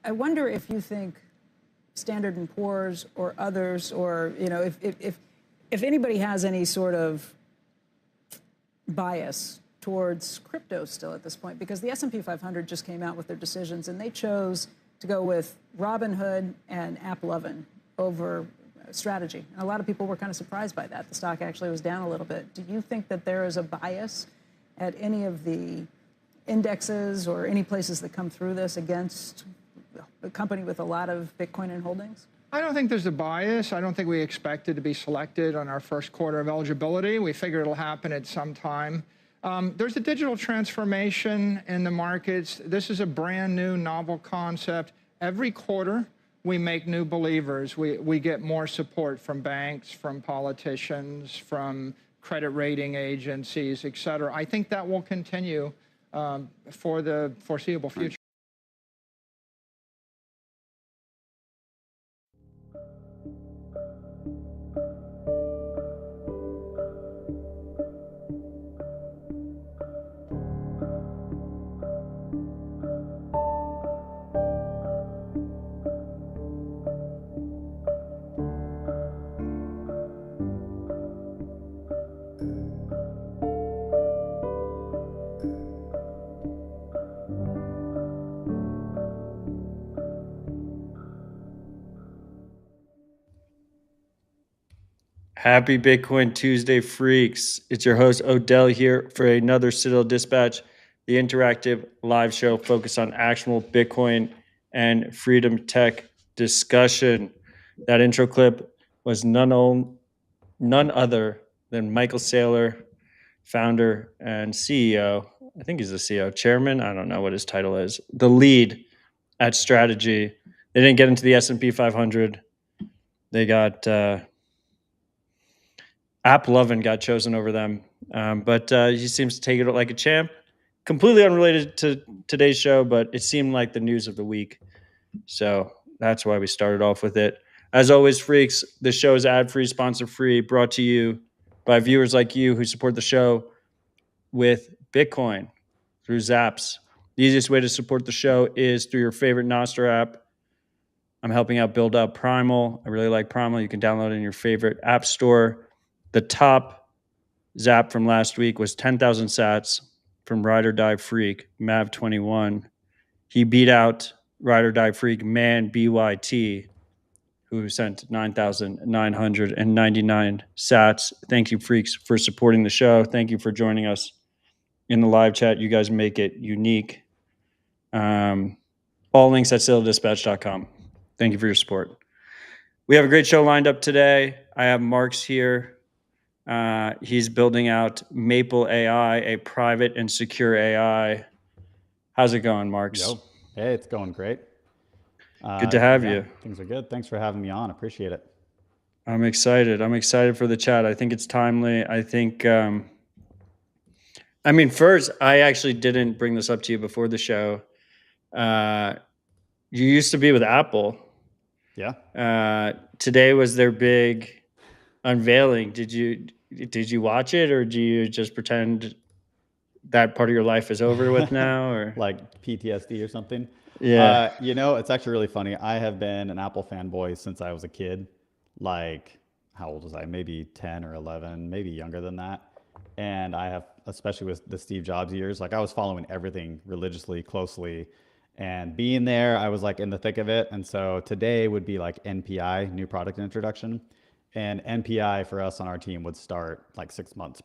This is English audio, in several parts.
I wonder if you think Standard & Poor's or others, or if anybody has any sort of bias towards crypto still at this point, because the S&P 500 just came out with their decisions and they chose to go with Robinhood and AppLovin over Strategy. And a lot of people were kind of surprised by that. The stock actually was down a little bit. Do you think that there is a bias at any of the indexes or any places that come through this against a company with a lot of Bitcoin in holdings? I don't think there's a bias. I don't think we expected to be selected on our first quarter of eligibility. We figure it'll happen at some time. There's a digital transformation in the markets. This is a brand new novel concept. Every quarter, we make new believers. We get more support from banks, from politicians, from credit rating agencies, et cetera. I think that will continue for the foreseeable future. Happy Bitcoin Tuesday, freaks. It's your host, Odell, here for another Citadel Dispatch, the interactive live show focused on actionable Bitcoin and freedom tech discussion. That intro clip was none other than Michael Saylor, founder and CEO. I think he's the CEO, chairman. I don't know what his title is. The lead at Strategy. They didn't get into the S&P 500. They got... AppLovin got chosen over them, but he seems to take it like a champ. Completely unrelated to today's show, but it seemed like the news of the week. So that's why we started off with it. As always, freaks, the show is ad-free, sponsor-free, brought to you by viewers like you who support the show with Bitcoin through Zaps. The easiest way to support the show is through your favorite Nostr app. I'm helping out build out Primal. I really like Primal. You can download it in your favorite app store. The top Zap from last week was 10,000 sats from Ride or Die Freak, Mav21. He beat out Ride or Die Freak Man BYT, who sent 9,999 sats. Thank you, freaks, for supporting the show. Thank you for joining us in the live chat. You guys make it unique. All links at citadeldispatch.com. Thank you for your support. We have a great show lined up today. I have Mark's here. He's building out Maple AI, a private and secure AI. How's it going, Marks? Yo. Hey, it's going great. Good to have you. Things are good. Thanks for having me on. Appreciate it. I'm excited. I'm excited for the chat. I think it's timely. I think, first, I actually didn't bring this up to you before the show. You used to be with Apple. Yeah. Today was their big Unveiling. Did you watch it, or do you just pretend that part of your life is over with now, or like PTSD or something? Yeah. It's actually really funny. I have been an Apple fanboy since I was a kid. Like, how old was I? Maybe 10 or 11, maybe younger than that. And I have, especially with the Steve Jobs years, like I was following everything religiously, closely, and being there, I was like in the thick of it. And so today would be like NPI, new product introduction. And NPI for us on our team would start like 9 months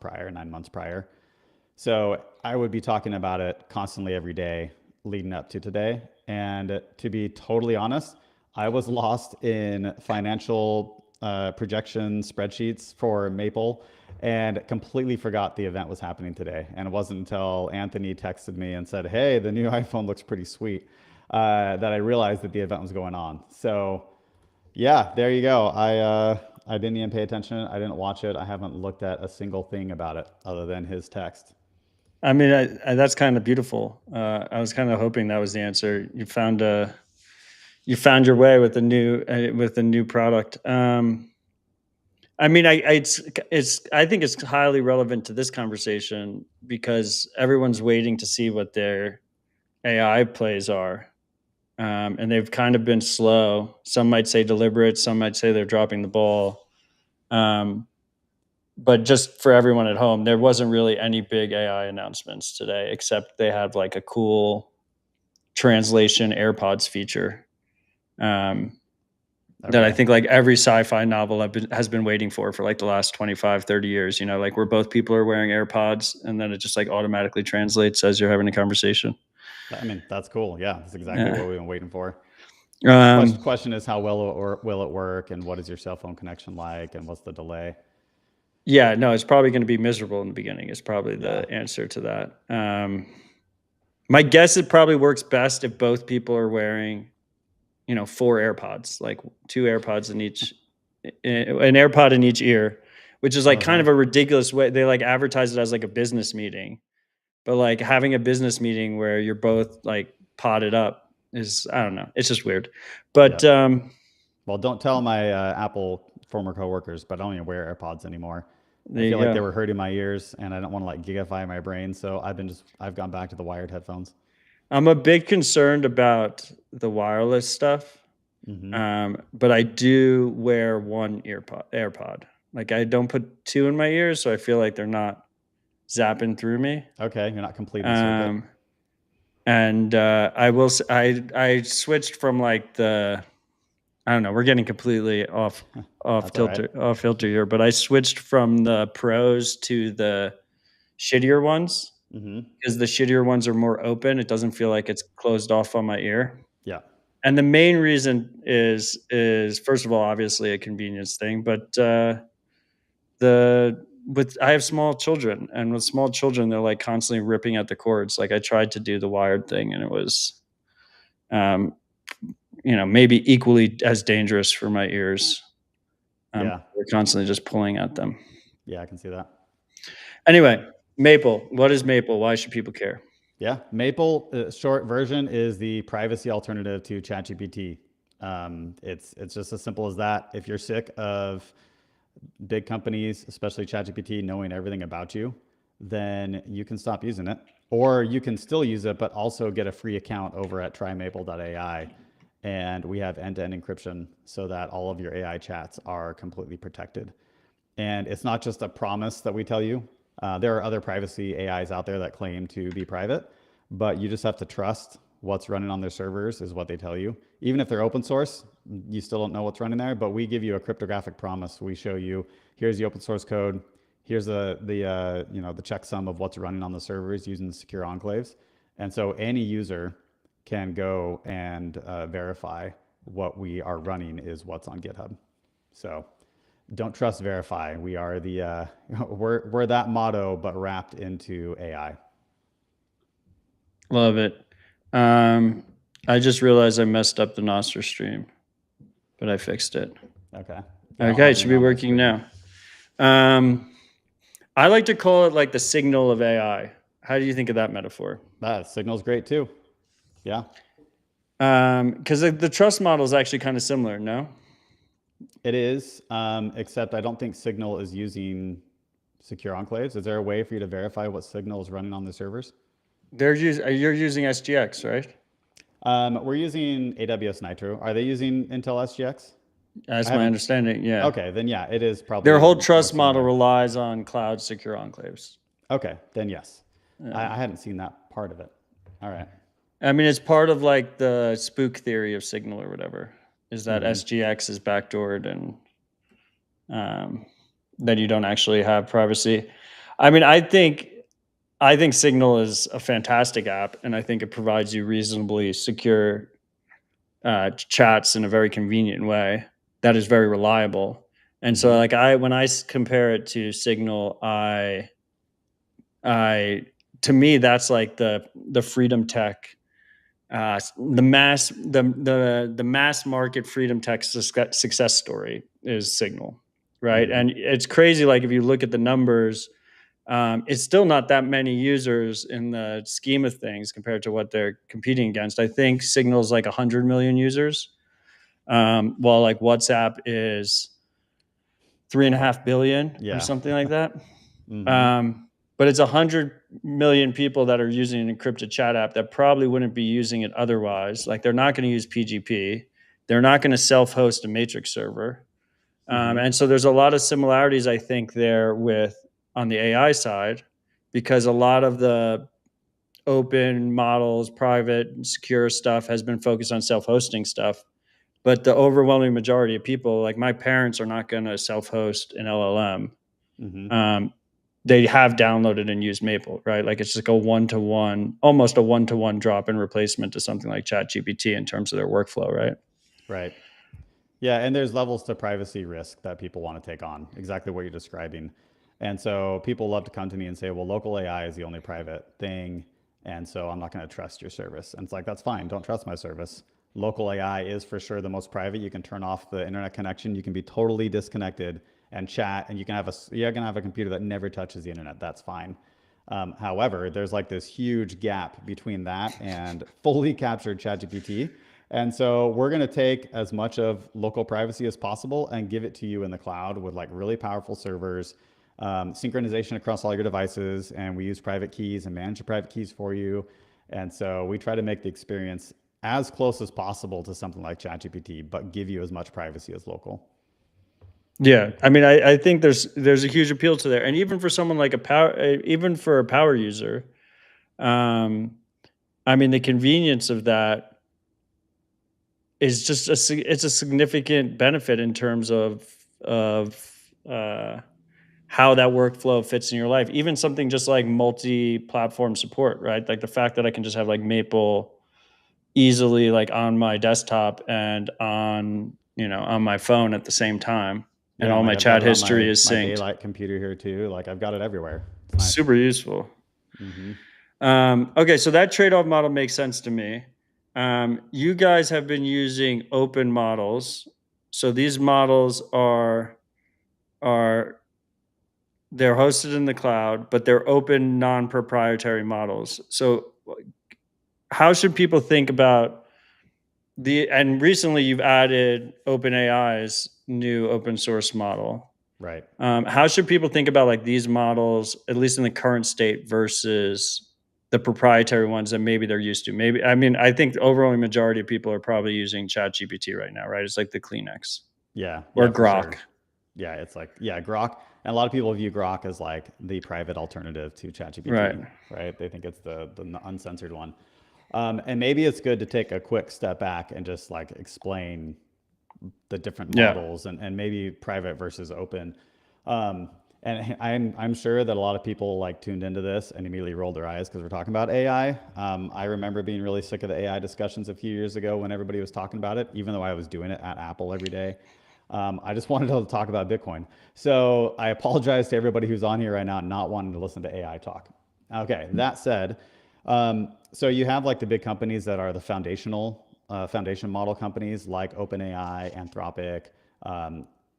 prior. So I would be talking about it constantly every day leading up to today. And to be totally honest, I was lost in financial projection spreadsheets for Maple and completely forgot the event was happening today. And it wasn't until Anthony texted me and said, hey, the new iPhone looks pretty sweet, that I realized that the event was going on. So yeah, there you go. I didn't even pay attention. I didn't watch it. I haven't looked at a single thing about it other than his text. I mean, that's kind of beautiful. I was kind of hoping that was the answer. You found your way with the new product. I think it's highly relevant to this conversation because everyone's waiting to see what their AI plays are. and they've kind of been slow. Some might say deliberate, some might say they're dropping the ball. But just for everyone at home, there wasn't really any big AI announcements today, except they have like a cool translation AirPods feature that I think like every sci-fi novel has been waiting for like the last 25, 30 years, like where both people are wearing AirPods and then it just like automatically translates as you're having a conversation. I mean, that's cool. Yeah, that's exactly what we've been waiting for. Question is, how well will it work, and what is your cell phone connection like, and what's the delay? Yeah, no, it's probably going to be miserable in the beginning is probably the answer to that. My guess, it probably works best if both people are wearing, 4 AirPods, like 2 AirPods in each, an AirPod in each ear, which is like kind of a ridiculous way. They like advertise it as like a business meeting, but like having a business meeting where you're both like podded up is, I don't know. It's just weird. But, well, don't tell my Apple former coworkers, but I don't even wear AirPods anymore. I you feel like go. they were hurting my ears, and I don't want to like gigify my brain. So I've gone back to the wired headphones. I'm a bit concerned about the wireless stuff, but I do wear one AirPod. Like I don't put 2 in my ears, so I feel like they're not zapping through me. Okay, you're not completing circuit. And I switched from like the, I don't know, we're getting completely off filter here, but I switched from the pros to the shittier ones because the shittier ones are more open. It doesn't feel like it's closed off on my ear. Yeah. And the main reason is first of all, obviously a convenience thing, but I have small children, and with small children, they're like constantly ripping at the cords. Like I tried to do the wired thing, and it was, maybe equally as dangerous for my ears. We're constantly just pulling at them. Yeah, I can see that. Anyway, Maple. What is Maple? Why should people care? Yeah, Maple, short version, is the privacy alternative to ChatGPT. It's just as simple as that. If you're sick of big companies, especially ChatGPT, knowing everything about you, then you can stop using it, or you can still use it, but also get a free account over at trymaple.ai. And we have end-to-end encryption so that all of your AI chats are completely protected. And it's not just a promise that we tell you. There are other privacy AIs out there that claim to be private, but you just have to trust what's running on their servers is what they tell you. Even if they're open source, you still don't know what's running there, but we give you a cryptographic promise. We show you, here's the open source code, here's the checksum of what's running on the servers using the secure enclaves. And so any user can go and verify what we are running is what's on GitHub. So don't trust, verify. We are we're that motto, but wrapped into AI. Love it. I just realized I messed up the Nostr stream, but I fixed it. Okay. Okay, it should be working now. I like to call it like the signal of AI. How do you think of that metaphor? That signal's great too. Yeah. Because the trust model is actually kind of similar, no? It is, except I don't think Signal is using secure enclaves. Is there a way for you to verify what Signal is running on the servers? You're using SGX, right? We're using AWS Nitro. Are they using Intel SGX? That's my understanding, yeah. Okay, then yeah, it is probably. Their whole trust model relies on cloud secure enclaves. Okay, then yes. I hadn't seen that part of it. All right. I mean, it's part of like the spook theory of Signal or whatever, is that SGX is backdoored and that you don't actually have privacy. I mean, I think Signal is a fantastic app, and I think it provides you reasonably secure chats in a very convenient way that is very reliable. And so like when I compare it to Signal, to me, that's like the freedom tech, the mass market freedom tech success story is Signal, right? And it's crazy. Like if you look at the numbers, it's still not that many users in the scheme of things compared to what they're competing against. I think Signal's like 100 million users, while like WhatsApp is 3.5 billion or something like that. but it's 100 million people that are using an encrypted chat app that probably wouldn't be using it otherwise. Like they're not going to use PGP. They're not going to self-host a matrix server. And so there's a lot of similarities, I think, there with on the AI side, because a lot of the open models, private, and secure stuff has been focused on self-hosting stuff. But the overwhelming majority of people, like my parents, are not going to self-host an LLM. They have downloaded and used Maple, right? Like it's like a one-to-one, almost a one-to-one drop-in replacement to something like ChatGPT in terms of their workflow, right? Right. Yeah, and there's levels to privacy risk that people want to take on, exactly what you're describing. And so people love to come to me and say, well, local AI is the only private thing, and so I'm not going to trust your service. And it's like, that's fine, don't trust my service. Local AI is for sure the most private. You can turn off the internet connection, you can be totally disconnected and chat, and you can have a computer that never touches the internet. That's fine. However, there's like this huge gap between that and fully captured ChatGPT. And so we're going to take as much of local privacy as possible and give it to you in the cloud with like really powerful servers, synchronization across all your devices. And we use private keys and manage the private keys for you. And so we try to make the experience as close as possible to something like ChatGPT, but give you as much privacy as local. Yeah, I mean, I think there's a huge appeal to there, and even for someone like even for a power user, I mean, the convenience of that is just it's a significant benefit in terms of how that workflow fits in your life. Even something just like multi-platform support, right? Like the fact that I can just have like Maple easily like on my desktop and on my phone at the same time. And all like my I've got chat it on history is my synced. daylight computer here too. Like I've got it everywhere. It's nice. Super useful. Okay, so that trade-off model makes sense to me. You guys have been using open models. So these models are they're hosted in the cloud, but they're open, non-proprietary models. So how should people think about and recently you've added OpenAI's new open source model. Right. How should people think about like these models, at least in the current state, versus the proprietary ones that maybe they're used to? Maybe, I mean, I think the overwhelming majority of people are probably using ChatGPT right now, right? It's like the Kleenex. Yeah. Or Grok. Sure. Yeah, it's like, Grok. And a lot of people view Grok as like the private alternative to ChatGPT, right? They think it's the uncensored one. And maybe it's good to take a quick step back and just like explain the different models and maybe private versus open. And I'm sure that a lot of people like tuned into this and immediately rolled their eyes because we're talking about AI. I remember being really sick of the AI discussions a few years ago when everybody was talking about it, even though I was doing it at Apple every day. I just wanted to talk about Bitcoin. So I apologize to everybody who's on here right now not wanting to listen to AI talk. Okay, that said, so you have like the big companies that are the foundation model companies like OpenAI, Anthropic,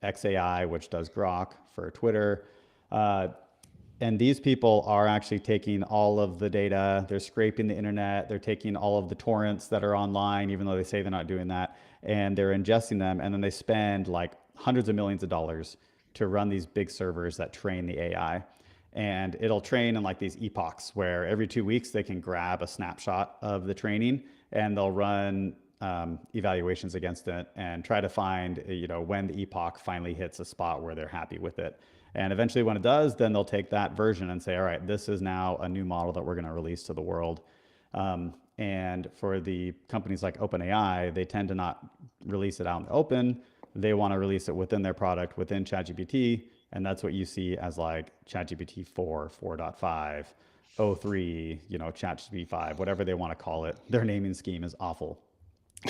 XAI, which does Grok for Twitter. And these people are actually taking all of the data, they're scraping the internet, they're taking all of the torrents that are online, even though they say they're not doing that, and they're ingesting them, and then they spend like hundreds of millions of dollars to run these big servers that train the AI. And it'll train in like these epochs where every 2 weeks they can grab a snapshot of the training and they'll run evaluations against it and try to find, when the epoch finally hits a spot where they're happy with it. And eventually when it does, then they'll take that version and say, all right, this is now a new model that we're going to release to the world. And for the companies like OpenAI, they tend to not release it out in the open. They want to release it within their product, within ChatGPT. And that's what you see as like ChatGPT 4, 4.5, 03, ChatGPT 5, whatever they want to call it. Their naming scheme is awful.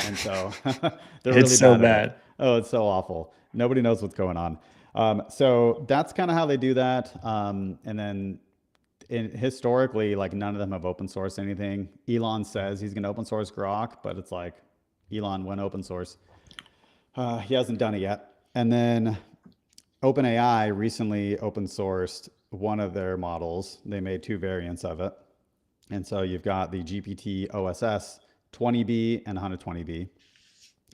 And so they're really so bad. Oh, it's so awful. Nobody knows what's going on. So that's kind of how they do that. And then historically, like none of them have open sourced anything. Elon says he's going to open source Grok, but it's like Elon went open source. He hasn't done it yet. And then OpenAI recently open sourced one of their models. They made 2 variants of it. And so you've got the GPT OSS 20B and 120B.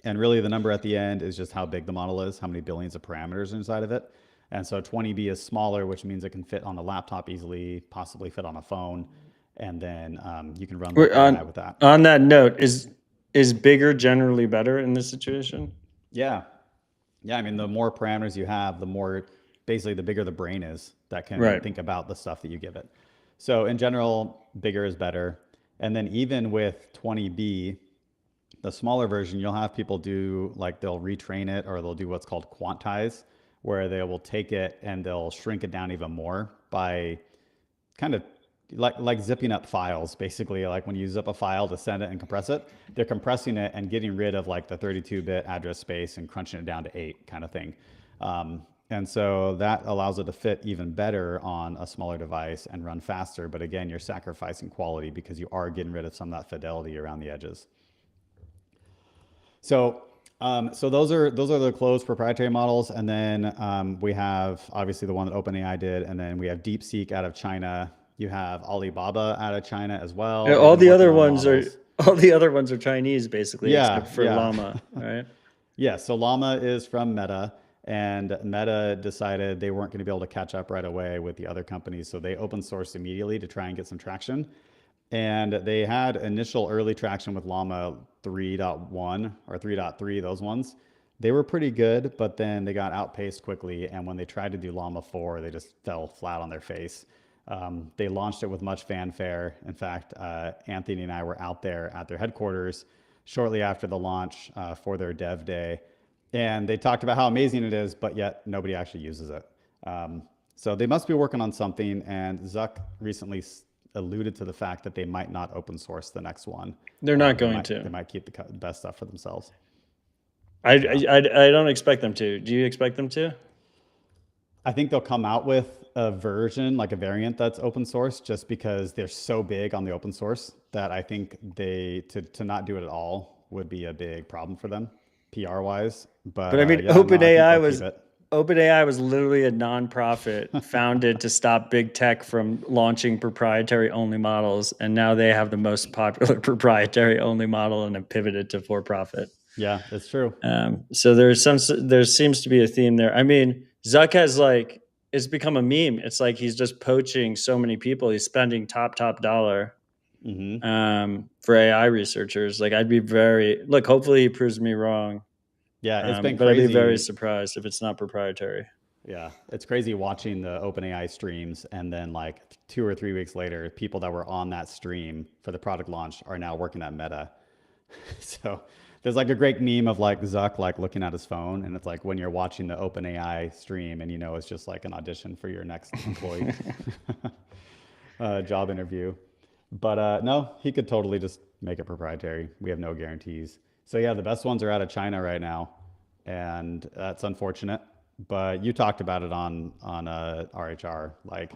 And really the number at the end is just how big the model is, how many billions of parameters are inside of it. And so 20B is smaller, which means it can fit on a laptop easily, possibly fit on a phone. And then you can run local AI with that. On that note, is bigger generally better in this situation? Yeah. Yeah. I mean, the more parameters you have, the more, basically, the bigger the brain is that can think about the stuff that you give it. So in general, bigger is better. And then even with 20B, the smaller version, you'll have people do like they'll retrain it, or they'll do what's called quantize, where they will take it and they'll shrink it down even more by kind of like zipping up files. Basically, like when you zip a file to send it and compress it, they're compressing it and getting rid of like the 32-bit address space and crunching it down to 8 kind of thing. And so that allows it to fit even better on a smaller device and run faster. But again, you're sacrificing quality because you are getting rid of some of that fidelity around the edges. So those are the closed proprietary models, and then we have obviously the one that OpenAI did, and then we have DeepSeek out of China. You have Alibaba out of China as well. Yeah, all the other ones are Chinese, basically, except for Llama, right? Yeah. So Llama is from Meta, and Meta decided they weren't going to be able to catch up right away with the other companies, so they open sourced immediately to try and get some traction. And they had initial early traction with Llama 3.1 or 3.3, those ones. They were pretty good, but then they got outpaced quickly. And when they tried to do Llama 4, they just fell flat on their face. They launched it with much fanfare. In fact, Anthony and I were out there at their headquarters shortly after the launch for their dev day. And they talked about how amazing it is, but yet nobody actually uses it. So they must be working on something. And Zuck recently alluded to the fact that they might not open source the next one. They're not going to. They might keep the best stuff for themselves. I don't expect them to. Do you expect them to? I think they'll come out with a version, like a variant that's open source, just because they're so big on the open source that I think to not do it at all would be a big problem for them, PR wise. But I mean, OpenAI was literally a nonprofit founded to stop big tech from launching proprietary only models. And now they have the most popular proprietary only model and have pivoted to for profit. Yeah, that's true. So there seems to be a theme there. I mean, Zuck has it's become a meme. It's like he's just poaching so many people. He's spending top dollar for AI researchers. Like hopefully he proves me wrong. Yeah, it's been but crazy. I'd be very surprised if it's not proprietary. Yeah, it's crazy watching the OpenAI streams, and then like 2 or 3 weeks later, people that were on that stream for the product launch are now working at Meta. So there's like a great meme of like Zuck like looking at his phone, and it's like when you're watching the OpenAI stream, and it's just like an audition for your next employee job interview. But no, he could totally just make it proprietary. We have no guarantees. So yeah, the best ones are out of China right now, and that's unfortunate. But you talked about it on RHR, like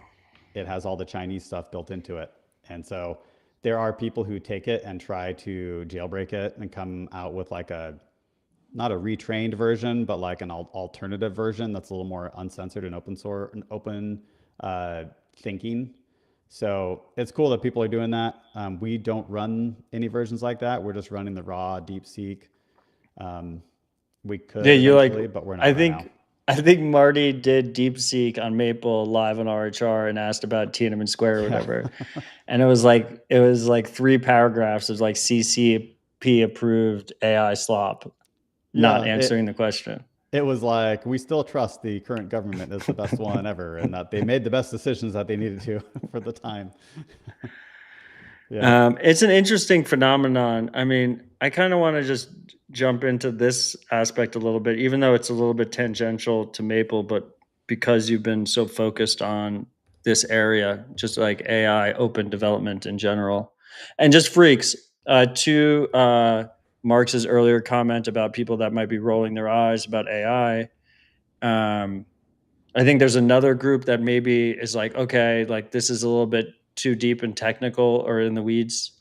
it has all the Chinese stuff built into it, and so there are people who take it and try to jailbreak it and come out with like not a retrained version, but like an alternative version that's a little more uncensored and open thinking. So it's cool that people are doing that. We don't run any versions like that. We're just running the raw DeepSeek. We could, but we're not. I think Marty did DeepSeek on Maple live on RHR and asked about Tiananmen Square or whatever, and it was like 3 paragraphs of like CCP approved AI slop, not answering the question. It was like, we still trust the current government is the best one ever, and that they made the best decisions that they needed to for the time. Yeah. It's an interesting phenomenon. I mean, I kind of want to just jump into this aspect a little bit, even though it's a little bit tangential to Maple, but because you've been so focused on this area, just like AI open development in general, and just freaks to Marx's earlier comment about people that might be rolling their eyes about AI. I think there's another group that maybe is like, okay, like this is a little bit too deep and technical or in the weeds.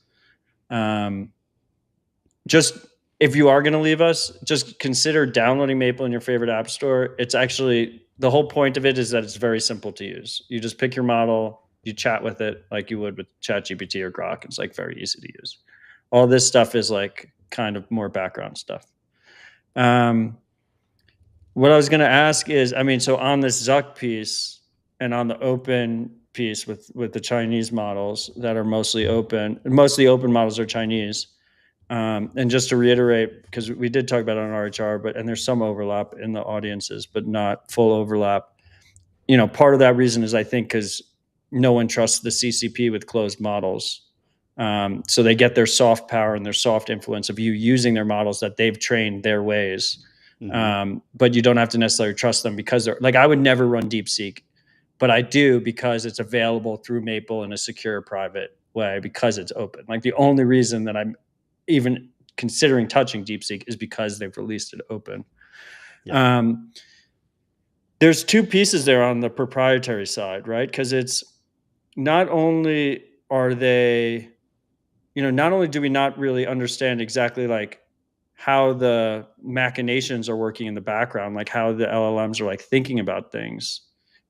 Just if you are going to leave us, just consider downloading Maple in your favorite app store. It's actually, the whole point of it is that it's very simple to use. You just pick your model, you chat with it like you would with ChatGPT or Grok. It's like very easy to use. All this stuff is like kind of more background stuff. what I was going to ask is, I mean, so on this Zuck piece and on the open piece with the Chinese models that are mostly open models are Chinese. And just to reiterate, because we did talk about it on RHR, and there's some overlap in the audiences, but not full overlap. Part of that reason is, I think, because no one trusts the CCP with closed models. So they get their soft power and their soft influence of you using their models that they've trained their ways. But you don't have to necessarily trust them because they're like, I would never run DeepSeek, but I do because it's available through Maple in a secure private way because it's open. Like the only reason that I'm even considering touching DeepSeek is because they've released it open. Yeah. There's two pieces there on the proprietary side, right? Because it's not only are they, not only do we not really understand exactly like how the machinations are working in the background, like how the LLMs are like thinking about things,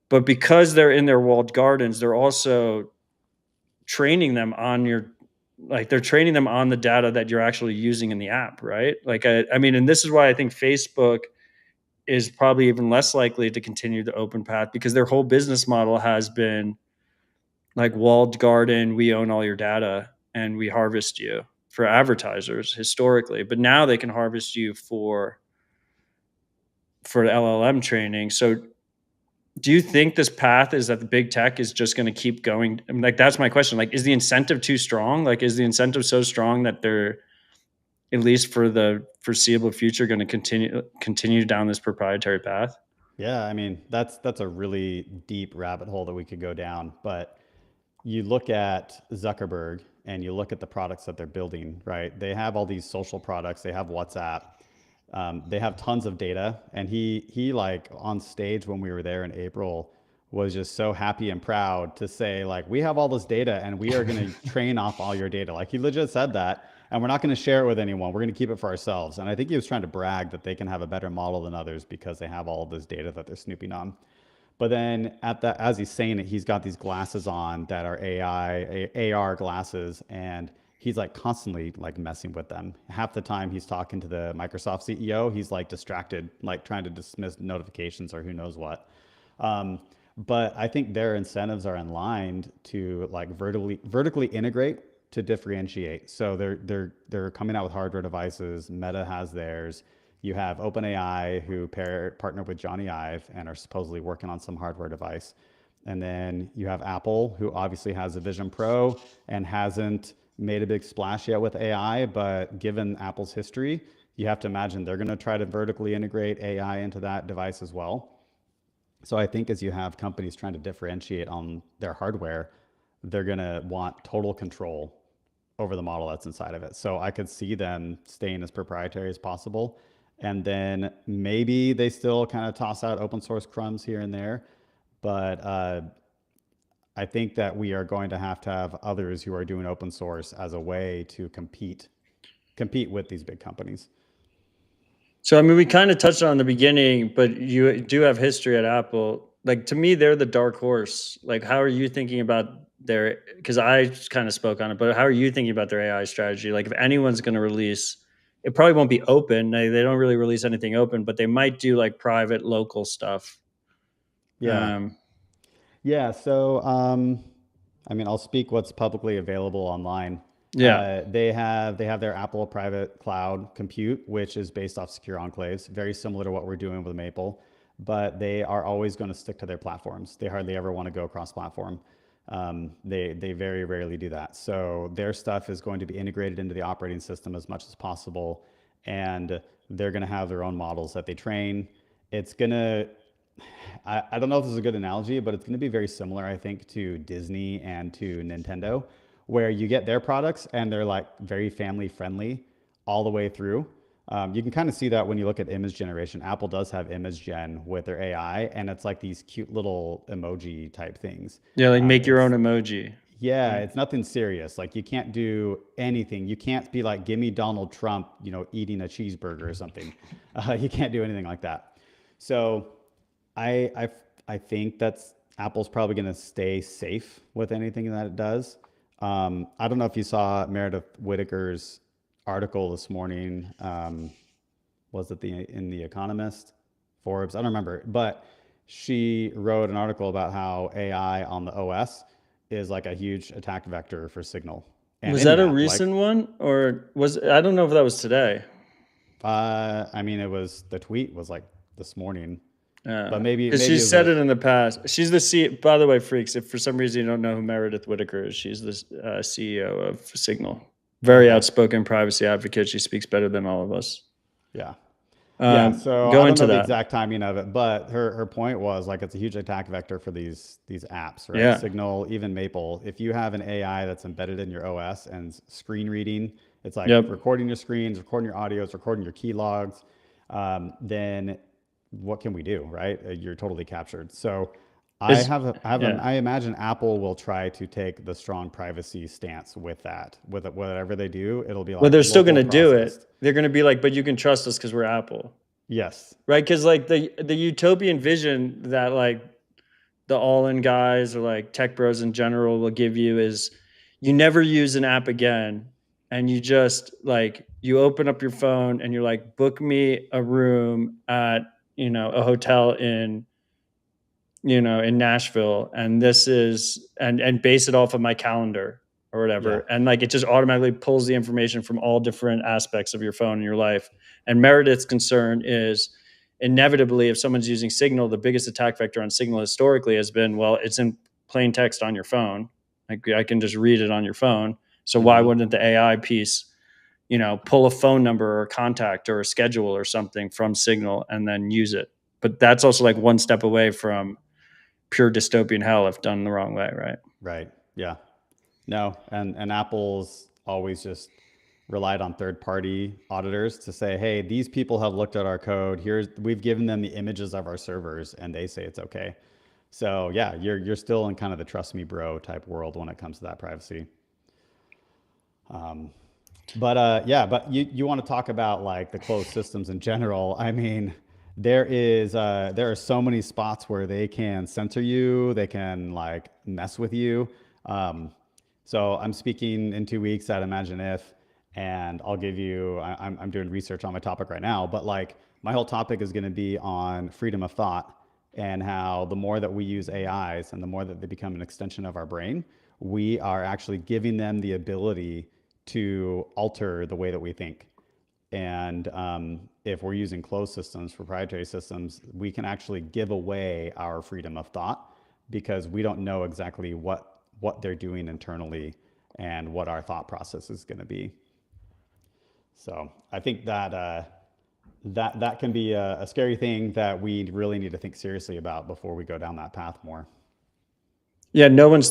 but because they're in their walled gardens, they're also training them on they're training them on the data that you're actually using in the app, right? Like, I mean, and this is why I think Facebook is probably even less likely to continue the open path, because their whole business model has been like walled garden. We own all your data and we harvest you for advertisers historically, but now they can harvest you for LLM training. So do you think this path is that the big tech is just going to keep going? I mean, like, that's my question. Like, is the incentive too strong? Like, is the incentive so strong that they're, at least for the foreseeable future, going to continue down this proprietary path? Yeah, I mean, that's a really deep rabbit hole that we could go down. But you look at Zuckerberg and you look at the products that they're building, right? They have all these social products. They have WhatsApp. They have tons of data. And he like on stage when we were there in April was just so happy and proud to say, like, we have all this data and we are going to train off all your data. Like, he legit said that. And we're not going to share it with anyone. We're going to keep it for ourselves. And I think he was trying to brag that they can have a better model than others because they have all of this data that they're snooping on. But then as he's saying it, he's got these glasses on that are AR glasses, and he's like constantly like messing with them. Half the time he's talking to the Microsoft CEO, he's like distracted, like trying to dismiss notifications or who knows what. But I think their incentives are in line to like vertically integrate to differentiate. So they're coming out with hardware devices. Meta has theirs. You have OpenAI, who partner with Johnny Ive and are supposedly working on some hardware device. And then you have Apple, who obviously has a Vision Pro and hasn't made a big splash yet with AI. But given Apple's history, you have to imagine they're going to try to vertically integrate AI into that device as well. So I think as you have companies trying to differentiate on their hardware, they're going to want total control over the model that's inside of it. So I could see them staying as proprietary as possible. And then maybe they still kind of toss out open source crumbs here and there. But I think that we are going to have others who are doing open source as a way to compete with these big companies. So, I mean, we kind of touched on it in the beginning, but you do have history at Apple. Like, to me, they're the dark horse. Like, how are you thinking about because I kind of spoke on it, but how are you thinking about their AI strategy? Like, if anyone's going to release, it probably won't be open. They don't really release anything open, but they might do like private local stuff. Yeah. So, I mean, I'll speak what's publicly available online. Yeah. They have their Apple private cloud compute, which is based off secure enclaves, very similar to what we're doing with Maple, but they are always going to stick to their platforms. They hardly ever want to go cross-platform. They very rarely do that. So their stuff is going to be integrated into the operating system as much as possible, and they're going to have their own models that they train. It's going to, I don't know if this is a good analogy, but it's going to be very similar, I think, to Disney and to Nintendo, where you get their products and they're like very family friendly all the way through. You can kind of see that when you look at image generation. Apple does have image gen with their AI, and it's like these cute little emoji type things. Yeah, like make your own emoji. Yeah, it's nothing serious. Like, you can't do anything. You can't be like, give me Donald Trump, eating a cheeseburger or something. You can't do anything like that. So I think that's Apple's probably going to stay safe with anything that it does. I don't know if you saw Meredith Whittaker's article this morning. Was it in The Economist Forbes, I don't remember, but she wrote an article about how AI on the OS is like a huge attack vector for Signal. And Was any that a app, recent one, or I don't know if that was today. I mean, the tweet was like this morning, but maybe Because maybe she it was said it in the past. She's the by the way, freaks, if for some reason you don't know who Meredith Whittaker is, she's the CEO of Signal. Very outspoken privacy advocate. She speaks better than all of us. Yeah. Yeah, so Go I don't into know the that. exact timing of it, but her point was like it's a huge attack vector for these apps, right? Yeah. Signal, even Maple. If you have an AI that's embedded in your OS and screen reading, it's like Yep. recording your screens, recording your audios, recording your key logs, then what can we do, right? You're totally captured. So I imagine Apple will try to take the strong privacy stance with that. With it, whatever they do, it'll be like, Well, they're still going to do processed. it. They're going to be like, but you can trust us because we're Apple. Yes. Right? Because like the utopian vision that like the all-in guys or like tech bros in general will give you is you never use an app again, and you just like you open up your phone and you're like, book me a room at a hotel in Nashville, and this is and base it off of my calendar or whatever. Yeah. And like it just automatically pulls the information from all different aspects of your phone in your life. And Meredith's concern is inevitably, if someone's using Signal, the biggest attack vector on Signal historically has been, well, it's in plain text on your phone. Like I can just read it on your phone. So why wouldn't the AI piece, pull a phone number or a contact or a schedule or something from Signal and then use it? But that's also like one step away from pure dystopian hell if done the wrong way, right? Right. Yeah. No, and Apple's always just relied on third-party auditors to say, hey, these people have looked at our code. We've given them the images of our servers, and they say it's okay. So yeah, you're still in kind of the trust me bro type world when it comes to that privacy. But you want to talk about like the closed systems in general. I mean, there are so many spots where they can censor you, they can like mess with you. So I'm speaking in 2 weeks at Imagine If, and I'll give you, I'm doing research on my topic right now, but like my whole topic is going to be on freedom of thought and how the more that we use AIs and the more that they become an extension of our brain, we are actually giving them the ability to alter the way that we think. And if we're using closed systems, proprietary systems, we can actually give away our freedom of thought because we don't know exactly what they're doing internally and what our thought process is going to be. So I think that that can be a scary thing that we really need to think seriously about before we go down that path more. Yeah, no one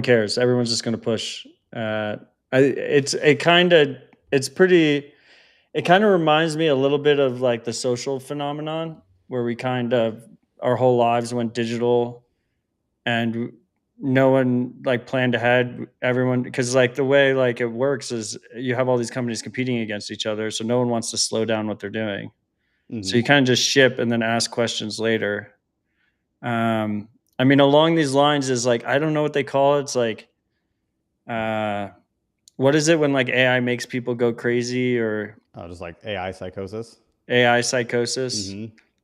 cares. Everyone's just going to push. It kind of reminds me a little bit of like the social phenomenon where we kind of our whole lives went digital and no one like planned ahead. Everyone, because like the way like it works is you have all these companies competing against each other, so no one wants to slow down what they're doing. So you kind of just ship and then ask questions later. I mean, along these lines is like, I don't know what they call it. It's like, what is it when like AI makes people go crazy or just like AI psychosis? AI psychosis.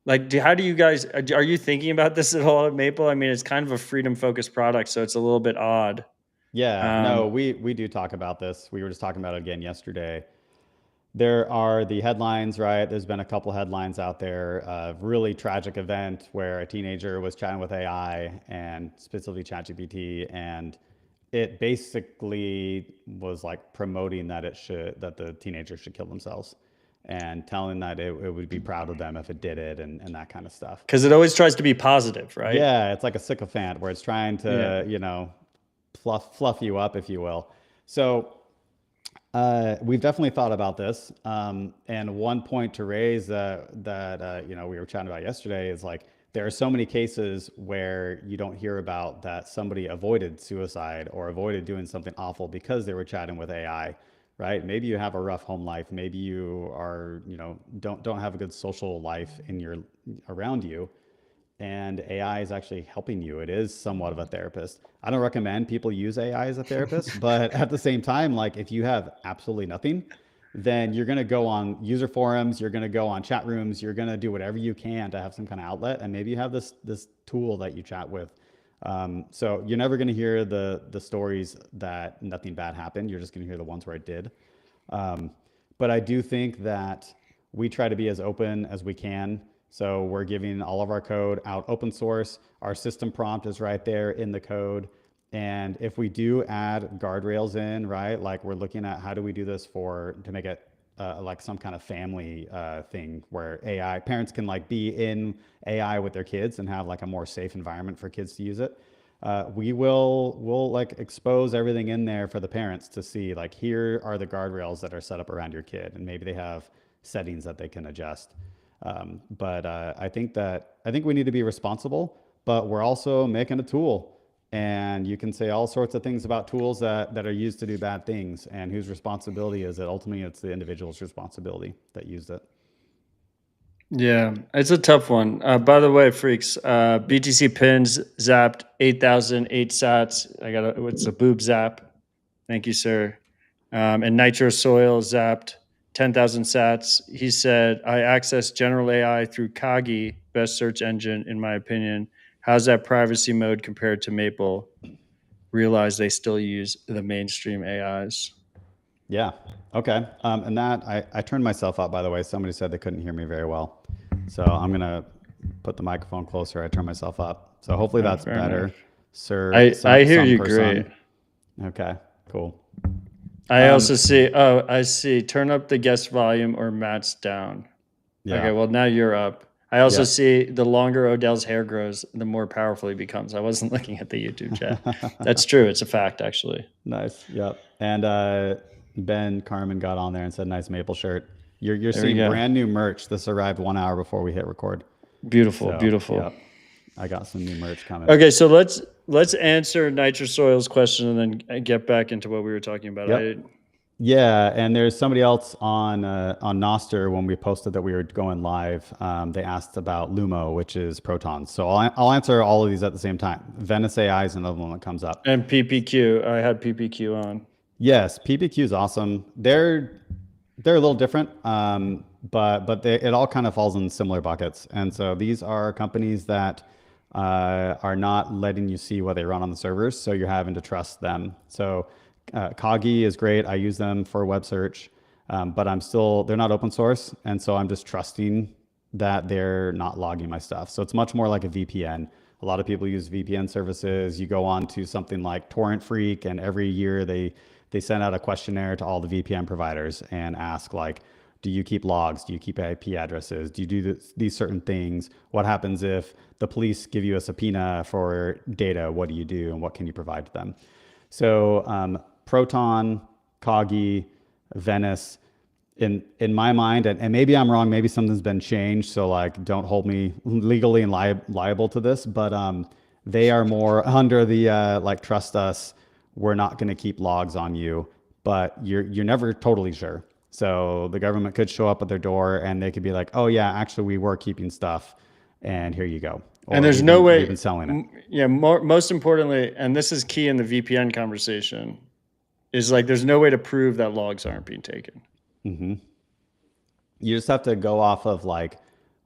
Like, how do you guys, are you thinking about this at all at Maple? I mean, it's kind of a freedom focused product, so it's a little bit odd. Yeah, no, we do talk about this. We were just talking about it again yesterday. There are the headlines, right? There's been a couple headlines out there of really tragic event where a teenager was chatting with AI and specifically ChatGPT, and it basically was like promoting that that the teenager should kill themselves and telling that it would be proud of them if it did it and that kind of stuff. Because it always tries to be positive, right? Yeah, it's like a sycophant where it's trying to, fluff you up, if you will. So we've definitely thought about this. And one point to raise that we were chatting about yesterday is like, there are so many cases where you don't hear about that somebody avoided suicide or avoided doing something awful because they were chatting with AI, right? Maybe you have a rough home life. Maybe you are, don't have a good social life around you. And AI is actually helping you. It is somewhat of a therapist. I don't recommend people use AI as a therapist, but at the same time, like if you have absolutely nothing, then you're going to go on user forums, you're going to go on chat rooms, you're going to do whatever you can to have some kind of outlet. And maybe you have this tool that you chat with. So you're never going to hear the stories that nothing bad happened. You're just going to hear the ones where it did. But I do think that we try to be as open as we can. So we're giving all of our code out open source. Our system prompt is right there in the code. And if we do add guardrails in, right, like we're looking at how do we do this to make it like some kind of family thing where parents can like be in AI with their kids and have like a more safe environment for kids to use it. We'll like expose everything in there for the parents to see, like, here are the guardrails that are set up around your kid, and maybe they have settings that they can adjust. But I think we need to be responsible, but we're also making a tool. And you can say all sorts of things about tools that are used to do bad things, and whose responsibility is it? Ultimately, it's the individual's responsibility that used it. Yeah, it's a tough one. By the way, freaks, BTC pins zapped 8,008 sats. It's a boob zap. Thank you, sir. And Nitro Soil zapped 10,000 sats. He said, I access general AI through Kagi, best search engine, in my opinion. How's that privacy mode compared to Maple? Realize they still use the mainstream AIs. Yeah. Okay. And that I turned myself up, by the way. Somebody said they couldn't hear me very well. So I'm going to put the microphone closer. I turn myself up. So hopefully that's better. Enough. Sir, I hear you great. Okay, cool. I also see, I see, turn up the guest volume or Matt's down. Yeah. Okay, well, now you're up. I also see the longer Odell's hair grows, the more powerful he becomes. I wasn't looking at the YouTube chat. That's true. It's a fact, actually. Nice. Yep. And Ben Carmen got on there and said, nice Maple shirt. You're seeing brand new merch. This arrived 1 hour before we hit record. Beautiful, So, beautiful. Yep. I got some new merch coming. Okay, so let's answer Nitro Soil's question and then get back into what we were talking about. Yep. Yeah, and there's somebody else on Noster when we posted that we were going live. They asked about Lumo, which is protons. So I'll answer all of these at the same time. Venice AI is another one that comes up. And PPQ, I had PPQ on. Yes, PPQ is awesome. They're a little different, but it all kind of falls in similar buckets. And so these are companies that are not letting you see what they run on the servers, so you're having to trust them. So Kagi is great. I use them for web search, but they're not open source. And so I'm just trusting that they're not logging my stuff. So it's much more like a VPN. A lot of people use VPN services. You go on to something like Torrent Freak, and every year they send out a questionnaire to all the VPN providers and ask, like, do you keep logs? Do you keep IP addresses? Do you do these certain things? What happens if the police give you a subpoena for data? What do you do, and what can you provide to them? So Proton, Kagi, Venice, in my mind, and maybe I'm wrong, maybe something's been changed, so like don't hold me legally and liable to this, but they are more under the like, trust us, we're not going to keep logs on you, but you're never totally sure. So the government could show up at their door and they could be like, oh yeah, actually we were keeping stuff, and here you go. Or and there's no way we've been selling it. Yeah, most importantly, and this is key in the VPN conversation, is like there's no way to prove that logs aren't being taken. Mm-hmm. You just have to go off of like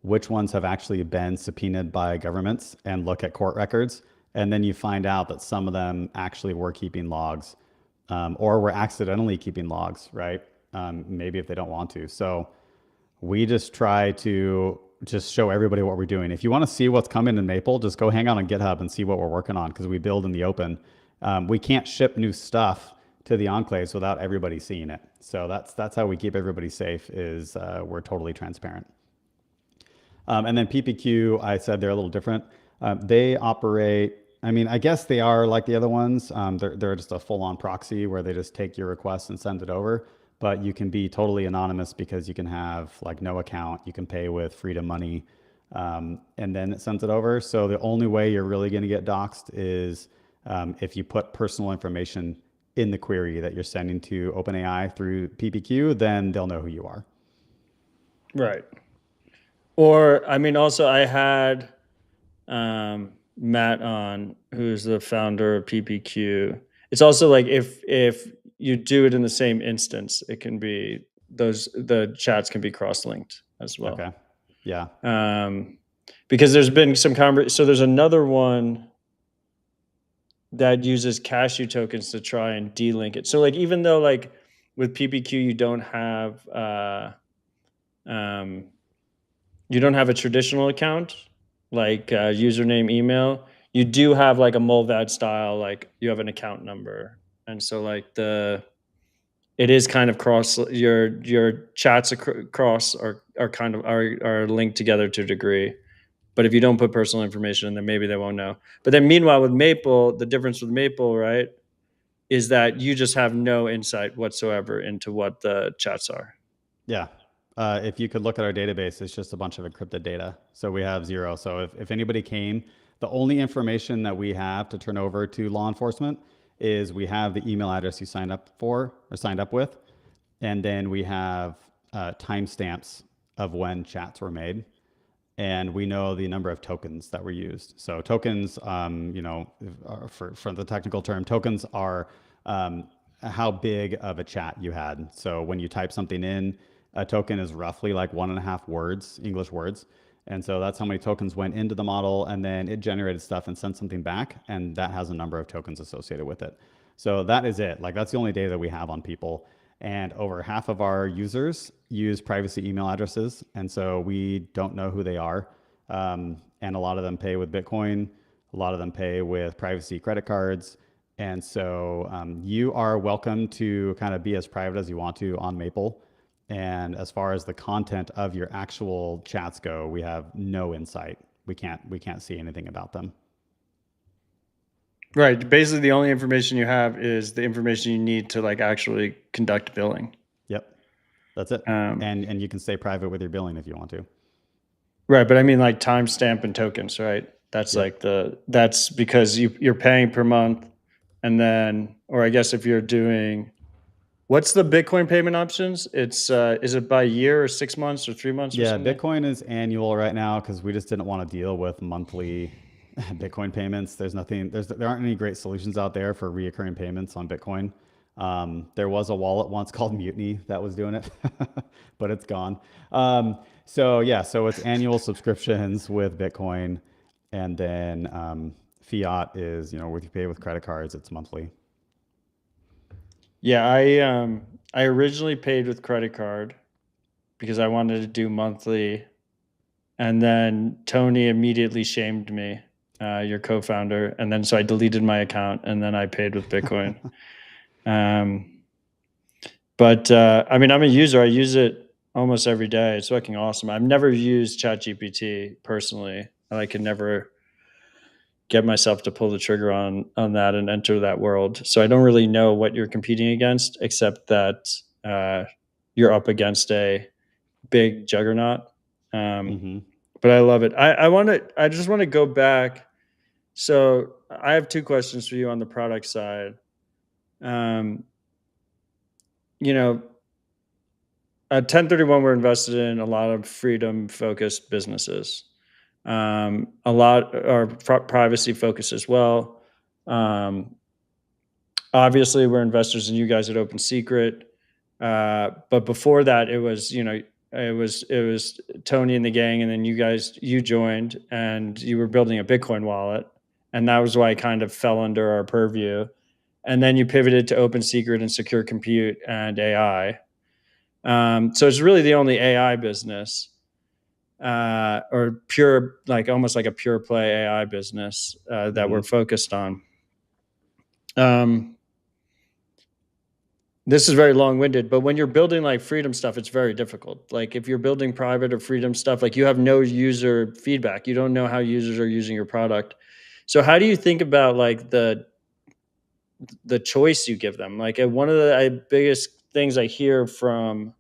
which ones have actually been subpoenaed by governments and look at court records. And then you find out that some of them actually were keeping logs, or were accidentally keeping logs, right? Maybe if they don't want to. So we just try to just show everybody what we're doing. If you want to see what's coming in Maple, just go hang out on GitHub and see what we're working on, because we build in the open. We can't ship new stuff to the enclaves without everybody seeing it. So that's how we keep everybody safe, is we're totally transparent. And then PPQ, I said they're a little different. They operate, I mean, I guess they are like the other ones. They're just a full-on proxy where they just take your request and send it over. But you can be totally anonymous because you can have like no account. You can pay with Freedom Money, and then it sends it over. So the only way you're really going to get doxxed is if you put personal information in the query that you're sending to OpenAI through PPQ, then they'll know who you are. Right. Or, I mean, also I had Matt on, who's the founder of PPQ. It's also like if you do it in the same instance, it can be the chats can be cross-linked as well. Okay. Yeah. Because there's been some so there's another one that uses cashew tokens to try and delink it. So like even though like with PPQ you don't have a traditional account like username, email, you do have like a Mulvad style, like you have an account number, and so like it is kind of cross your chats across are kind of are linked together to a degree. But if you don't put personal information in, then maybe they won't know. But then meanwhile with Maple, the difference with Maple, right, is that you just have no insight whatsoever into what the chats are. Yeah. If you could look at our database, it's just a bunch of encrypted data. So we have zero. So if anybody came, the only information that we have to turn over to law enforcement is we have the email address you signed up for or signed up with. And then we have timestamps of when chats were made. And we know the number of tokens that were used. So tokens, you know, for the technical term, tokens are how big of a chat you had. So when you type something in, a token is roughly like 1.5 words, English words. And so that's how many tokens went into the model, and then it generated stuff and sent something back, and that has a number of tokens associated with it. So that is it. Like that's the only data that we have on people. And over half of our users use privacy email addresses. And so we don't know who they are. And a lot of them pay with Bitcoin. A lot of them pay with privacy credit cards. And so you are welcome to kind of be as private as you want to on Maple. And as far as the content of your actual chats go, we have no insight. We can't see anything about them. Right. Basically, the only information you have is the information you need to like actually conduct billing. Yep, that's it. And you can stay private with your billing if you want to. Right, but I mean like timestamp and tokens, right? That's Yep. like that's because you're paying per month, and then, or I guess if you're doing, what's the Bitcoin payment options? It's is it by year or 6 months or 3 months or Yeah, something? Bitcoin is annual right now because we just didn't want to deal with monthly Bitcoin payments. There aren't any great solutions out there for reoccurring payments on Bitcoin. There was a wallet once called Mutiny that was doing it, but it's gone. So it's annual subscriptions with Bitcoin, and then fiat is, you know, if you pay with credit cards, it's monthly. Yeah, I originally paid with credit card because I wanted to do monthly, and then Tony immediately shamed me, your co-founder, and then so I deleted my account and then I paid with Bitcoin. But I mean, I'm a user. I use it almost every day. It's fucking awesome. I've never used ChatGPT personally. I could never get myself to pull the trigger on that and enter that world. So I don't really know what you're competing against, except that you're up against a big juggernaut. But I love it. I just want to go back. So I have two questions for you on the product side. You know, at 1031, we're invested in a lot of freedom-focused businesses. A lot are privacy-focused as well. Obviously, we're investors in you guys at OpenSecret. But before that, it was, you know, it was Tony and the gang, and then you joined, and you were building a Bitcoin wallet, and that was why it kind of fell under our purview. And then you pivoted to OpenSecret and secure compute and AI. So it's really the only AI business, or pure, like almost like a pure play AI business that we're focused on. This is very long-winded, but when you're building like freedom stuff, it's very difficult. Like if you're building private or freedom stuff, like you have no user feedback. You don't know how users are using your product. So how do you think about like the choice you give them? Like one of the biggest things I hear from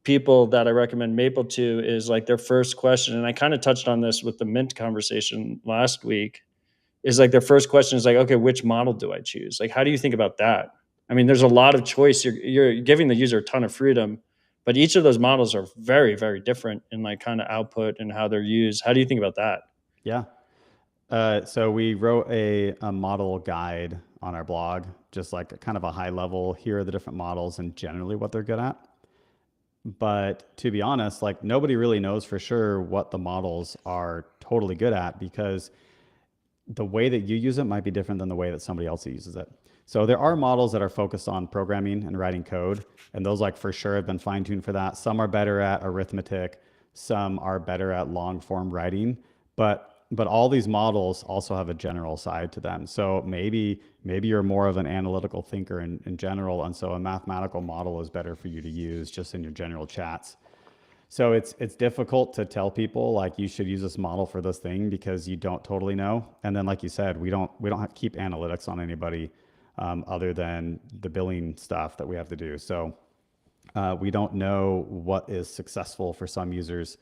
people that I recommend Maple to is like their first question, and I kind of touched on this with the Mint conversation last week, is like their first question is like, okay, which model do I choose? Like, how do you think about that? I mean, there's a lot of choice. You're giving the user a ton of freedom, but each of those models are very, very different in like kind of output and how they're used. How do you think about that? Yeah. So we wrote a model guide on our blog, just like kind of a high level. Here are the different models and generally what they're good at. But to be honest, like nobody really knows for sure what the models are totally good at, because the way that you use it might be different than the way that somebody else uses it. So there are models that are focused on programming and writing code, and those like for sure have been fine-tuned for that. Some are better at arithmetic, some are better at long form writing, but all these models also have a general side to them. So maybe you're more of an analytical thinker in general, and so a mathematical model is better for you to use just in your general chats. So it's difficult to tell people like you should use this model for this thing because you don't totally know. And then like you said, we don't have to keep analytics on anybody other than the billing stuff that we have to do. So we don't know what is successful for some users.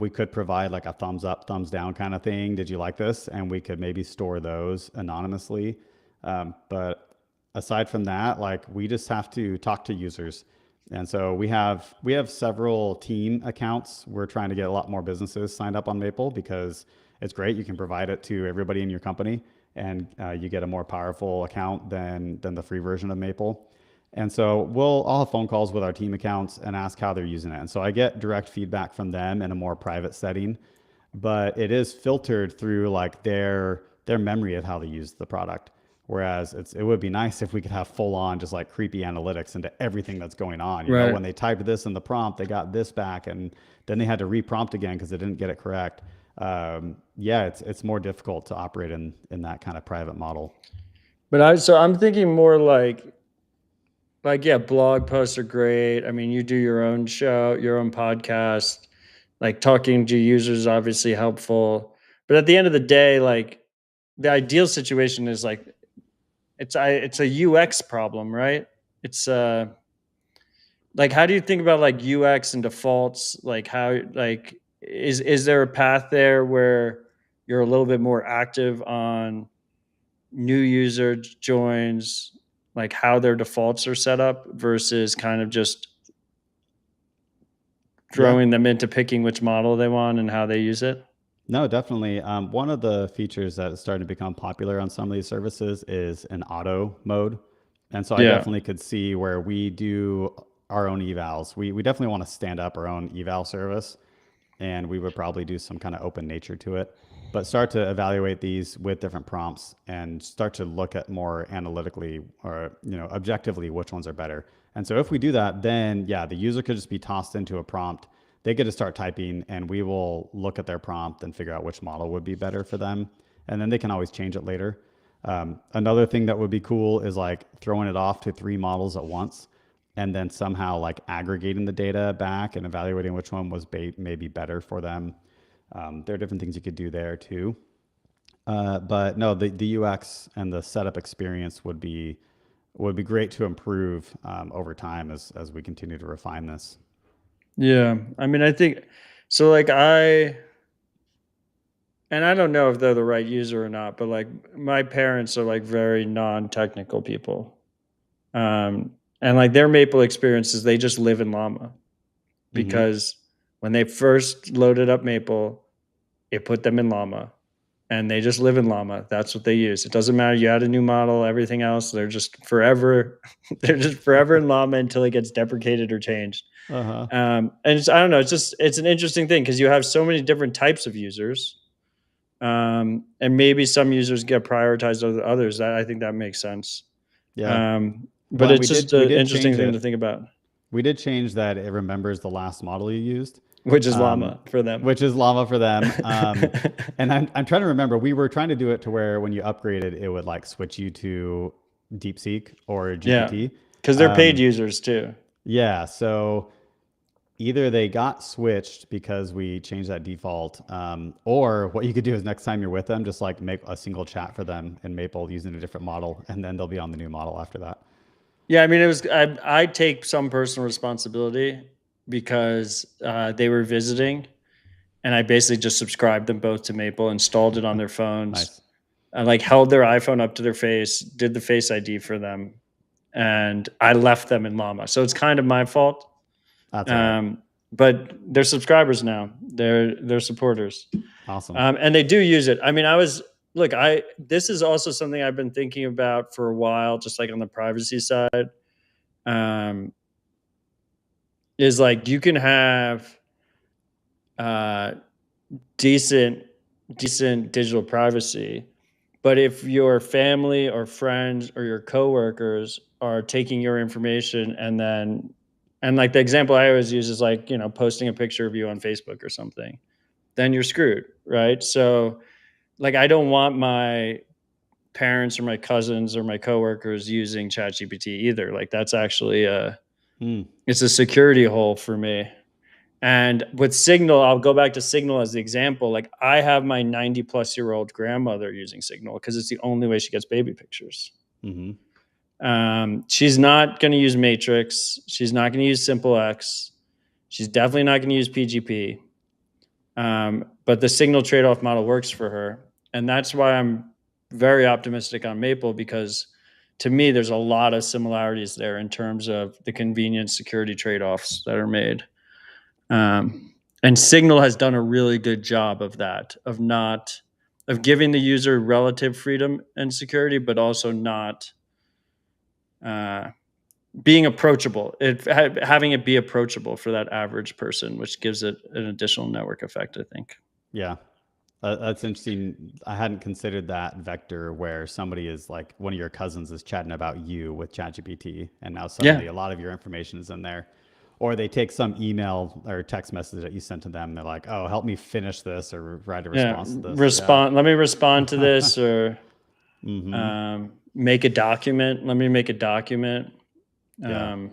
We could provide like a thumbs up, thumbs down kind of thing. Did you like this? And we could maybe store those anonymously. But aside from that, like we just have to talk to users. And so we have several team accounts. We're trying to get a lot more businesses signed up on Maple because it's great. You can provide it to everybody in your company, and you get a more powerful account than the free version of Maple. And so I'll have phone calls with our team accounts and ask how they're using it. And so I get direct feedback from them in a more private setting, but it is filtered through like their memory of how they use the product. Whereas it would be nice if we could have full on just like creepy analytics into everything that's going on. You know, when they typed this in the prompt, they got this back, and then they had to reprompt again because they didn't get it correct. Yeah, it's more difficult to operate in that kind of private model. But I'm thinking more like yeah, blog posts are great. I mean, you do your own show, your own podcast, like talking to users is obviously helpful. But at the end of the day, like the ideal situation is like it's a UX problem, right? It's like how do you think about like UX and defaults? Like how like is there a path there where you're a little bit more active on new user joins, like how their defaults are set up versus kind of just throwing them into picking which model they want and how they use it? No, definitely. One of the features that is starting to become popular on some of these services is an auto mode. And so I definitely could see where we do our own evals. We definitely want to stand up our own eval service, and we would probably do some kind of open nature to it, but start to evaluate these with different prompts and start to look at more analytically or, you know, objectively which ones are better. And so if we do that, then yeah, the user could just be tossed into a prompt. They get to start typing, and we will look at their prompt and figure out which model would be better for them. And then they can always change it later. Another thing that would be cool is like throwing it off to 3 models at once, and then somehow like aggregating the data back and evaluating which one was maybe better for them. There are different things you could do there too. But no, the UX and the setup experience would be great to improve over time as we continue to refine this. Yeah. I mean, I think so. Like and I don't know if they're the right user or not, but like my parents are like very non-technical people. And like their Maple experiences, they just live in Llama because when they first loaded up Maple, it put them in Llama, and they just live in Llama. That's what they use. It doesn't matter. You add a new model, everything else, they're just forever in Llama until it gets deprecated or changed. And I don't know, it's an interesting thing because you have so many different types of users. And maybe some users get prioritized over others. I think that makes sense. Yeah. But it's just an interesting thing to think about. We did change that it remembers the last model you used. Which is Llama for them. And I'm trying to remember, we were trying to do it to where when you upgraded, it would like switch you to DeepSeek or GPT. Yeah, because they're paid users too. Yeah, so either they got switched because we changed that default, or what you could do is next time you're with them, just like make a single chat for them in Maple using a different model, and then they'll be on the new model after that. Yeah, I mean, I take some personal responsibility because they were visiting, and I basically just subscribed them both to Maple, installed it on their phones. Nice. I like held their iPhone up to their face, did the Face ID for them, and I left them in Llama. So it's kind of my fault. That's right. But they're subscribers now. They're supporters. Awesome. And they do use it. I mean, this is also something I've been thinking about for a while, just like on the privacy side. is like you can have decent digital privacy, but if your family or friends or your coworkers are taking your information and like the example I always use is like, posting a picture of you on Facebook or something, then you're screwed, right? So like I don't want my parents or my cousins or my coworkers using ChatGPT either. Like that's actually it's a security hole for me. And with Signal, I'll go back to Signal as the example. Like I have my 90-plus-year-old grandmother using Signal because it's the only way she gets baby pictures. She's not going to use Matrix. She's not going to use Simple X. She's definitely not going to use PGP. But the Signal trade-off model works for her. And that's why I'm very optimistic on Maple, because to me, there's a lot of similarities there in terms of the convenience security trade-offs that are made. And Signal has done a really good job of that, of giving the user relative freedom and security, but also not being approachable, having it be approachable for that average person, which gives it an additional network effect, I think. Yeah. That's interesting. I hadn't considered that vector where somebody is like, one of your cousins is chatting about you with ChatGPT, and now suddenly a lot of your information is in there. Or they take some email or text message that you sent to them. They're like, "Oh, help me finish this," or write a response to this. Let me respond to this, or make a document. Let me make a document. Well,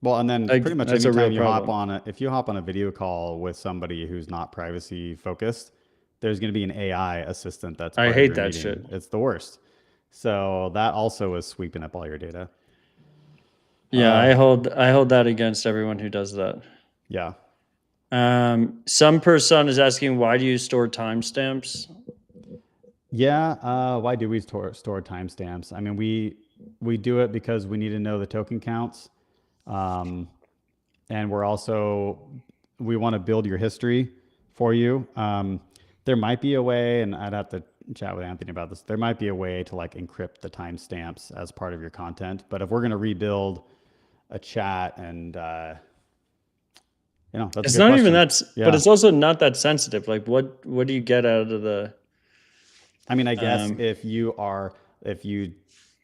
and then pretty much anytime you problem. if you hop on a video call with somebody who's not privacy focused, there's going to be an AI assistant that's part I of hate your that meeting. shit. It's the worst. So that also is sweeping up all your data. Yeah, I hold that against everyone who does that. Yeah. Some person is asking, why do you store timestamps? Yeah. Why do we store timestamps? I mean, we do it because we need to know the token counts. And we want to build your history for you. There might be a way, and I'd have to chat with Anthony about this. There might be a way to like encrypt the timestamps as part of your content. But if we're going to rebuild a chat, and that's it's a good not question. even that, but it's also not that sensitive. Like, what do you get out of the? I mean, I guess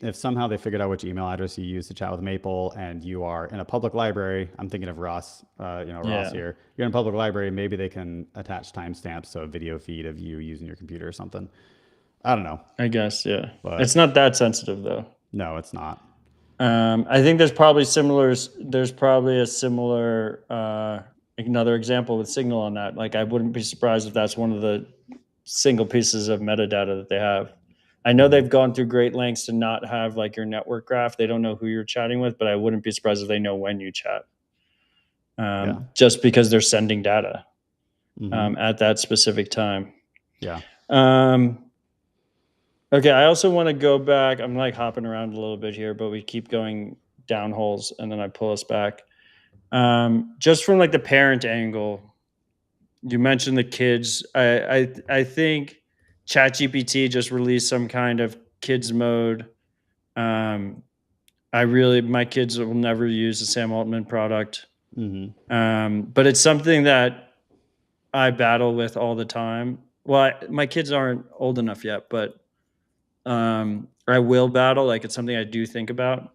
if somehow they figured out which email address you use to chat with Maple, and you are in a public library, I'm thinking of Ross, Ross here. You're in a public library, maybe they can attach timestamps, so a video feed of you using your computer or something. I don't know. I guess, yeah. But it's not that sensitive, though. No, it's not. I think there's probably a similar another example with Signal on that. Like, I wouldn't be surprised if that's one of the single pieces of metadata that they have. I know they've gone through great lengths to not have like your network graph. They don't know who you're chatting with, but I wouldn't be surprised if they know when you chat. Just because they're sending data at that specific time. Yeah. Okay, I also want to go back. I'm like hopping around a little bit here, but we keep going down holes and then I pull us back. Just from like the parent angle, you mentioned the kids. I think ChatGPT just released some kind of kids mode. My kids will never use the Sam Altman product. But it's something that I battle with all the time. Well, my kids aren't old enough yet, but I will battle. Like, it's something I do think about.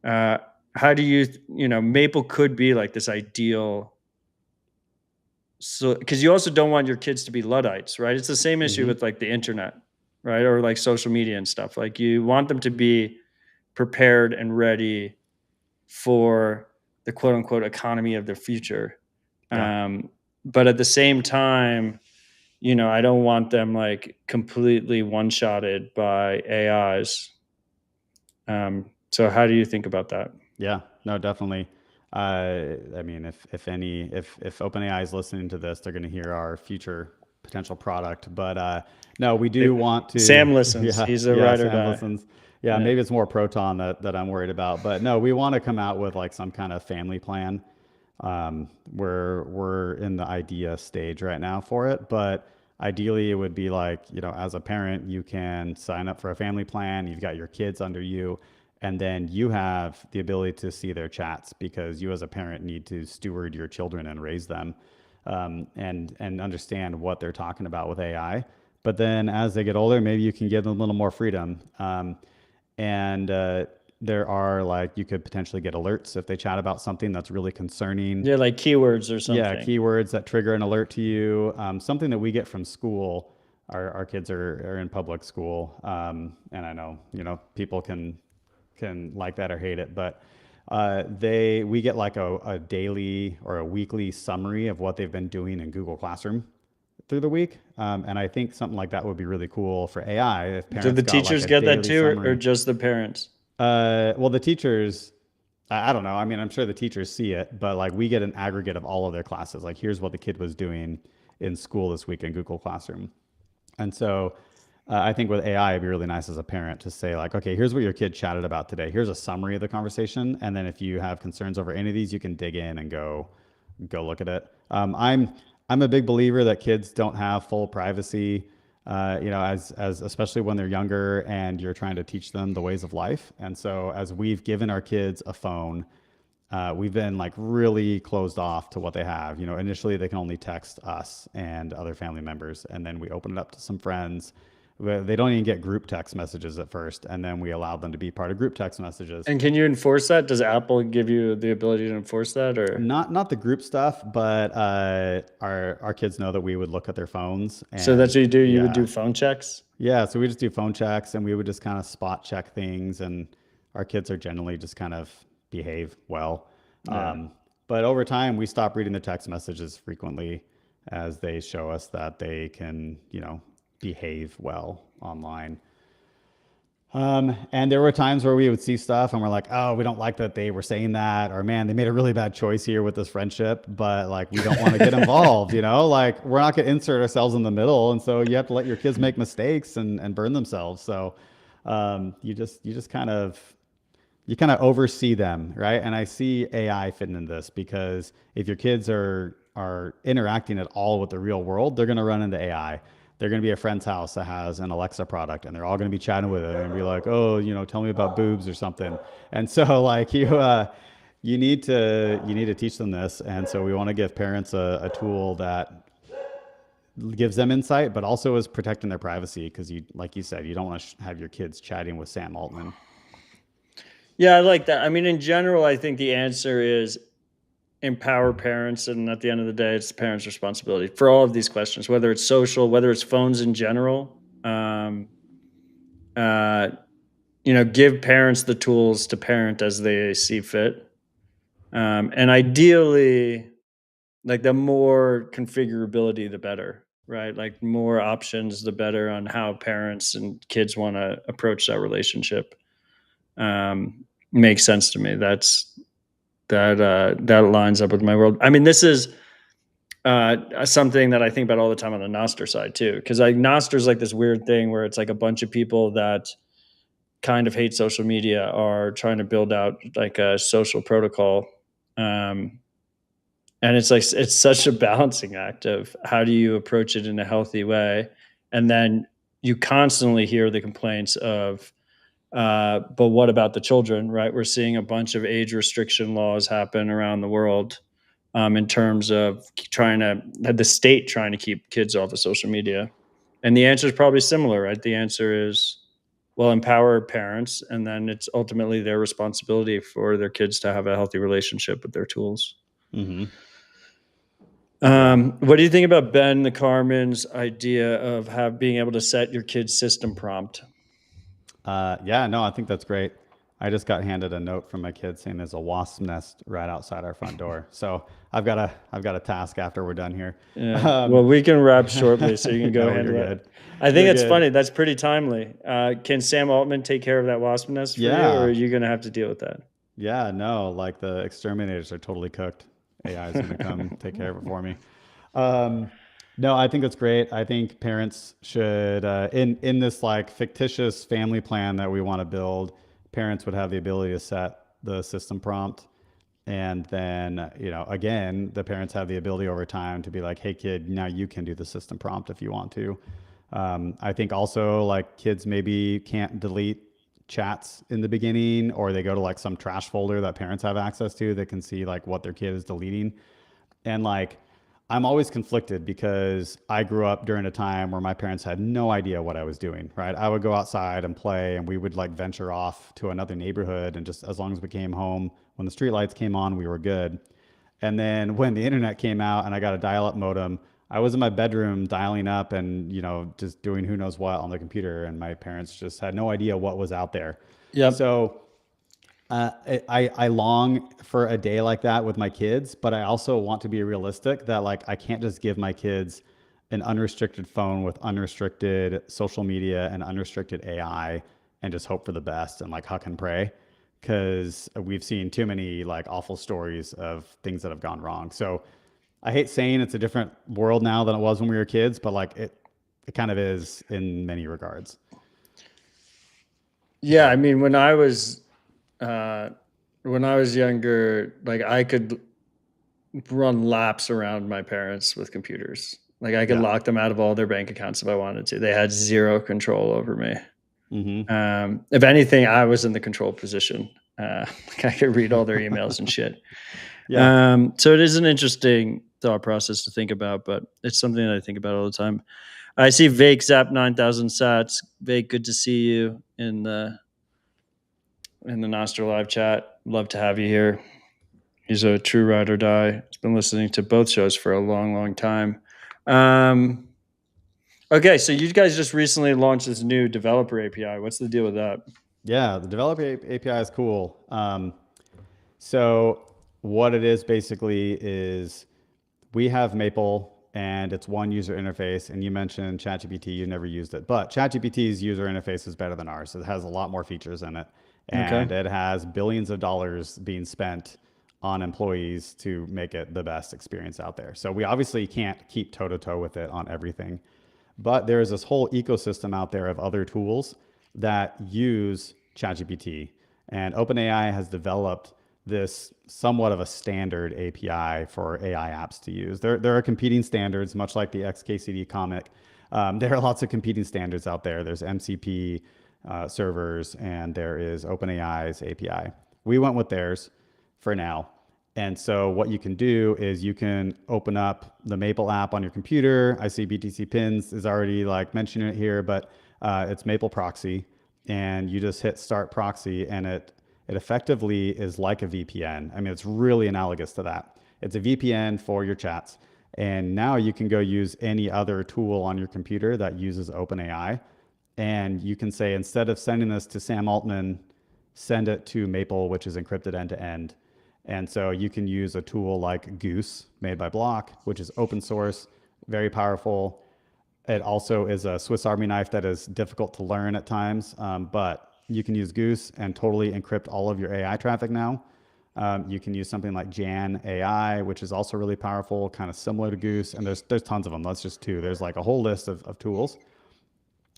How do you Maple could be like this ideal. So, because you also don't want your kids to be Luddites, right? It's the same issue with like the internet, right? Or like social media and stuff. Like, you want them to be prepared and ready for the quote unquote economy of the future. But at the same time, I don't want them like completely one-shotted by AIs. So how do you think about that? Yeah, no, definitely. I mean, if OpenAI is listening to this, they're going to hear our future potential product. But no, we do want to. Sam listens. He's a writer. Sam listens. Yeah, maybe it's more Proton that I'm worried about. But no, we want to come out with like some kind of family plan. We're in the idea stage right now for it, but ideally it would be like, as a parent, you can sign up for a family plan. You've got your kids under you, And then you have the ability to see their chats because you as a parent need to steward your children and raise them, and understand what they're talking about with AI. But then as they get older, maybe you can give them a little more freedom. And there are like, you could potentially get alerts if they chat about something that's really concerning. Yeah, like keywords or something. Yeah, keywords that trigger an alert to you. Something that we get from school. Our kids are in public school, and I know people can like that or hate it, but we get like a daily or a weekly summary of what they've been doing in Google Classroom through the week, and I think something like that would be really cool for AI if parents. Do the got, like, teachers a get that daily too, or summary. just the parents? Well, the teachers, I don't know. I mean, I'm sure the teachers see it, but like we get an aggregate of all of their classes. Like, here's what the kid was doing in school this week in Google Classroom. And so I think with AI, it'd be really nice as a parent to say like, okay, here's what your kid chatted about today. Here's a summary of the conversation. And then if you have concerns over any of these, you can dig in and go look at it. I'm a big believer that kids don't have full privacy, as especially when they're younger and you're trying to teach them the ways of life. And so as we've given our kids a phone, we've been like really closed off to what they have. Initially they can only text us and other family members, and then we open it up to some friends. They don't even get group text messages at first, and then we allow them to be part of group text messages. And can you enforce that? Does Apple give you the ability to enforce that, or not the group stuff, but our kids know that we would look at their phones. And, so that's what you do? You would do phone checks? Yeah, so we just do phone checks, and we would just kind of spot check things, and our kids are generally just kind of behave well. Yeah. But over time, we stop reading the text messages frequently as they show us that they can, behave well online. And there were times where we would see stuff and we're like, oh, we don't like that they were saying that, or man, they made a really bad choice here with this friendship, but like, we don't want to get involved, like we're not going to insert ourselves in the middle. And so you have to let your kids make mistakes and burn themselves. So you just kind of oversee them, right? And I see AI fitting in this because if your kids are interacting at all with the real world, they're going to run into AI. They're going to be at a friend's house that has an Alexa product, and they're all going to be chatting with it and be like, oh, tell me about boobs or something. And so like you need to teach them this. And so we want to give parents a tool that gives them insight, but also is protecting their privacy. Because like you said, you don't want to have your kids chatting with Sam Altman. Yeah, I like that. I mean, in general, I think the answer is empower parents, and at the end of the day, it's the parents' responsibility for all of these questions, whether it's social, whether it's phones in general. Give parents the tools to parent as they see fit, and ideally, like the more configurability, the better, right? Like more options, the better on how parents and kids want to approach that relationship. Makes sense to me. That lines up with my world. I mean, this is something that I think about all the time on the Nostr side too, because like Nostr is like this weird thing where it's like a bunch of people that kind of hate social media are trying to build out like a social protocol, and it's like it's such a balancing act of how do you approach it in a healthy way, and then you constantly hear the complaints of but what about the children, right? We're seeing a bunch of age restriction laws happen around the world in terms of the state trying to keep kids off of social media. And the answer is probably similar, right? The answer is, well, empower parents, and then it's ultimately their responsibility for their kids to have a healthy relationship with their tools. Mm-hmm. What do you think about Ben the Carmen's idea of being able to set your kid's system prompt? Yeah, no, I think that's great. I just got handed a note from my kid saying there's a wasp nest right outside our front door. So I've got a task after we're done here. Yeah. Well, we can wrap shortly, so you can go handle it. I think it's funny. That's pretty timely. Can Sam Altman take care of that wasp nest for you, or are you going to have to deal with that? Yeah, no, like the exterminators are totally cooked. AI is going to come take care of it for me. No, I think that's great. I think parents should, in this like fictitious family plan that we want to build, parents would have the ability to set the system prompt. And then, again, the parents have the ability over time to be like, hey kid, now you can do the system prompt if you want to. I think also like kids maybe can't delete chats in the beginning, or they go to like some trash folder that parents have access to that can see like what their kid is deleting. And like, I'm always conflicted because I grew up during a time where my parents had no idea what I was doing, right? I would go outside and play, and we would like venture off to another neighborhood. And just as long as we came home, when the street lights came on, we were good. And then when the internet came out and I got a dial-up modem, I was in my bedroom dialing up and, you know, just doing who knows what on the computer. And my parents just had no idea what was out there. Yep. So I long for a day like that with my kids, but I also want to be realistic that like I can't just give my kids an unrestricted phone with unrestricted social media and unrestricted AI and just hope for the best and like huck and pray, because we've seen too many like awful stories of things that have gone wrong. So I hate saying it's a different world now than it was when we were kids, but like it kind of is in many regards. Yeah, I mean, when I was younger, like I could run laps around my parents with computers. Like I could lock them out of all their bank accounts if I wanted to. They had zero control over me. If anything, I was in the control position. Like I could read all their emails and shit. So it is an interesting thought process to think about, but it's something that I think about all the time. I see Vake Zap 9,000 sats. Vake, good to see you in the Nostr live chat. Love to have you here. He's a true ride or die. He's been listening to both shows for a long, long time. Okay, so you guys just recently launched this new developer API. What's the deal with that? Yeah, the developer API is cool. So what it is basically is we have Maple and it's one user interface. And you mentioned ChatGPT, you never used it, but ChatGPT's user interface is better than ours. It has a lot more features in it. And it has billions of dollars being spent on employees to make it the best experience out there. So we obviously can't keep toe to toe with it on everything, but there is this whole ecosystem out there of other tools that use ChatGPT, and OpenAI has developed this somewhat of a standard API for AI apps to use. There are competing standards, much like the XKCD comic. There are lots of competing standards out there. There's MCP servers, and there is OpenAI's API. We went with theirs for now. And so what you can do is you can open up the Maple app on your computer. I see BTC Pins is already like mentioning it here, but it's Maple Proxy, and you just hit start proxy, and it effectively is like a VPN. I mean, it's really analogous to that. It's a VPN for your chats. And now you can go use any other tool on your computer that uses OpenAI. And you can say, instead of sending this to Sam Altman, send it to Maple, which is encrypted end to end. And so you can use a tool like Goose, made by Block, which is open source, very powerful. It also is a Swiss Army knife that is difficult to learn at times, but you can use Goose and totally encrypt all of your AI traffic now. You can use something like Jan AI, which is also really powerful, kind of similar to Goose. And there's tons of them. That's just two. There's like a whole list of tools.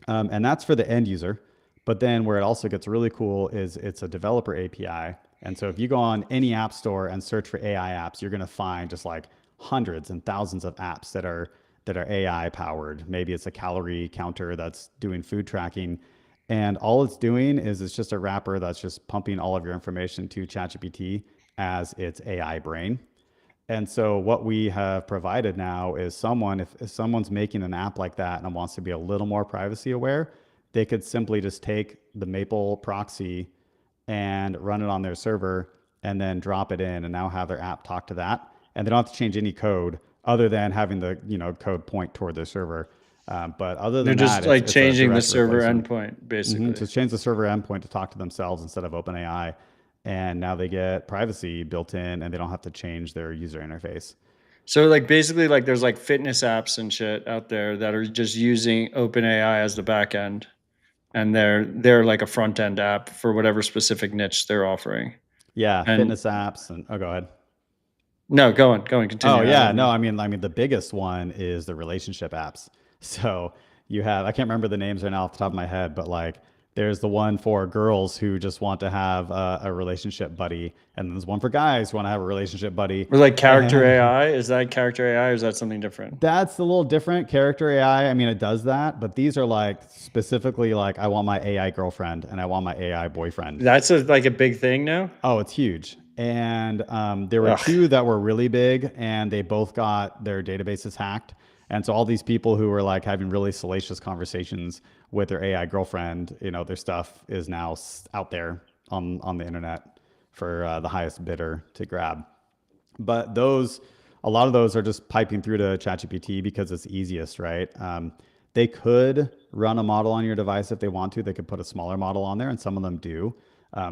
And that's for the end user. But then where it also gets really cool is it's a developer API. And so if you go on any app store and search for AI apps, you're going to find just like hundreds and thousands of apps that are AI powered. Maybe it's a calorie counter that's doing food tracking. And all it's doing is it's just a wrapper that's just pumping all of your information to ChatGPT as its AI brain. And so what we have provided now is if someone's making an app like that and wants to be a little more privacy aware, they could simply just take the Maple proxy and run it on their server and then drop it in and now have their app talk to that. And they don't have to change any code other than having the code point toward their server. But other than they're just that, like it's changing the server replacement. endpoint, basically. Just change the server endpoint to talk to themselves instead of OpenAI. And now they get privacy built in and they don't have to change their user interface. So like basically like there's like fitness apps and shit out there that are just using OpenAI as the back end. And they're like a front end app for whatever specific niche they're offering. Yeah, fitness apps and go ahead. No, go on, continue. Oh yeah, no, I mean the biggest one is the relationship apps. So you have, I can't remember the names right now off the top of my head, but like There's the one for girls who just want to have a relationship buddy, and there's one for guys who want to have a relationship buddy. Or like character AI, is that character AI or is that something different? That's a little different. Character AI, I mean, it does that, but these are like specifically like, I want my AI girlfriend and I want my AI boyfriend. That's like a big thing now? Oh, it's huge. And there were two that were really big, and they both got their databases hacked. And so all these people who were like having really salacious conversations with their AI girlfriend, you know, their stuff is now out there on the internet for the highest bidder to grab. But a lot of those are just piping through to ChatGPT because it's easiest, right? They could run a model on your device if they want to. They could put a smaller model on there, and some of them do.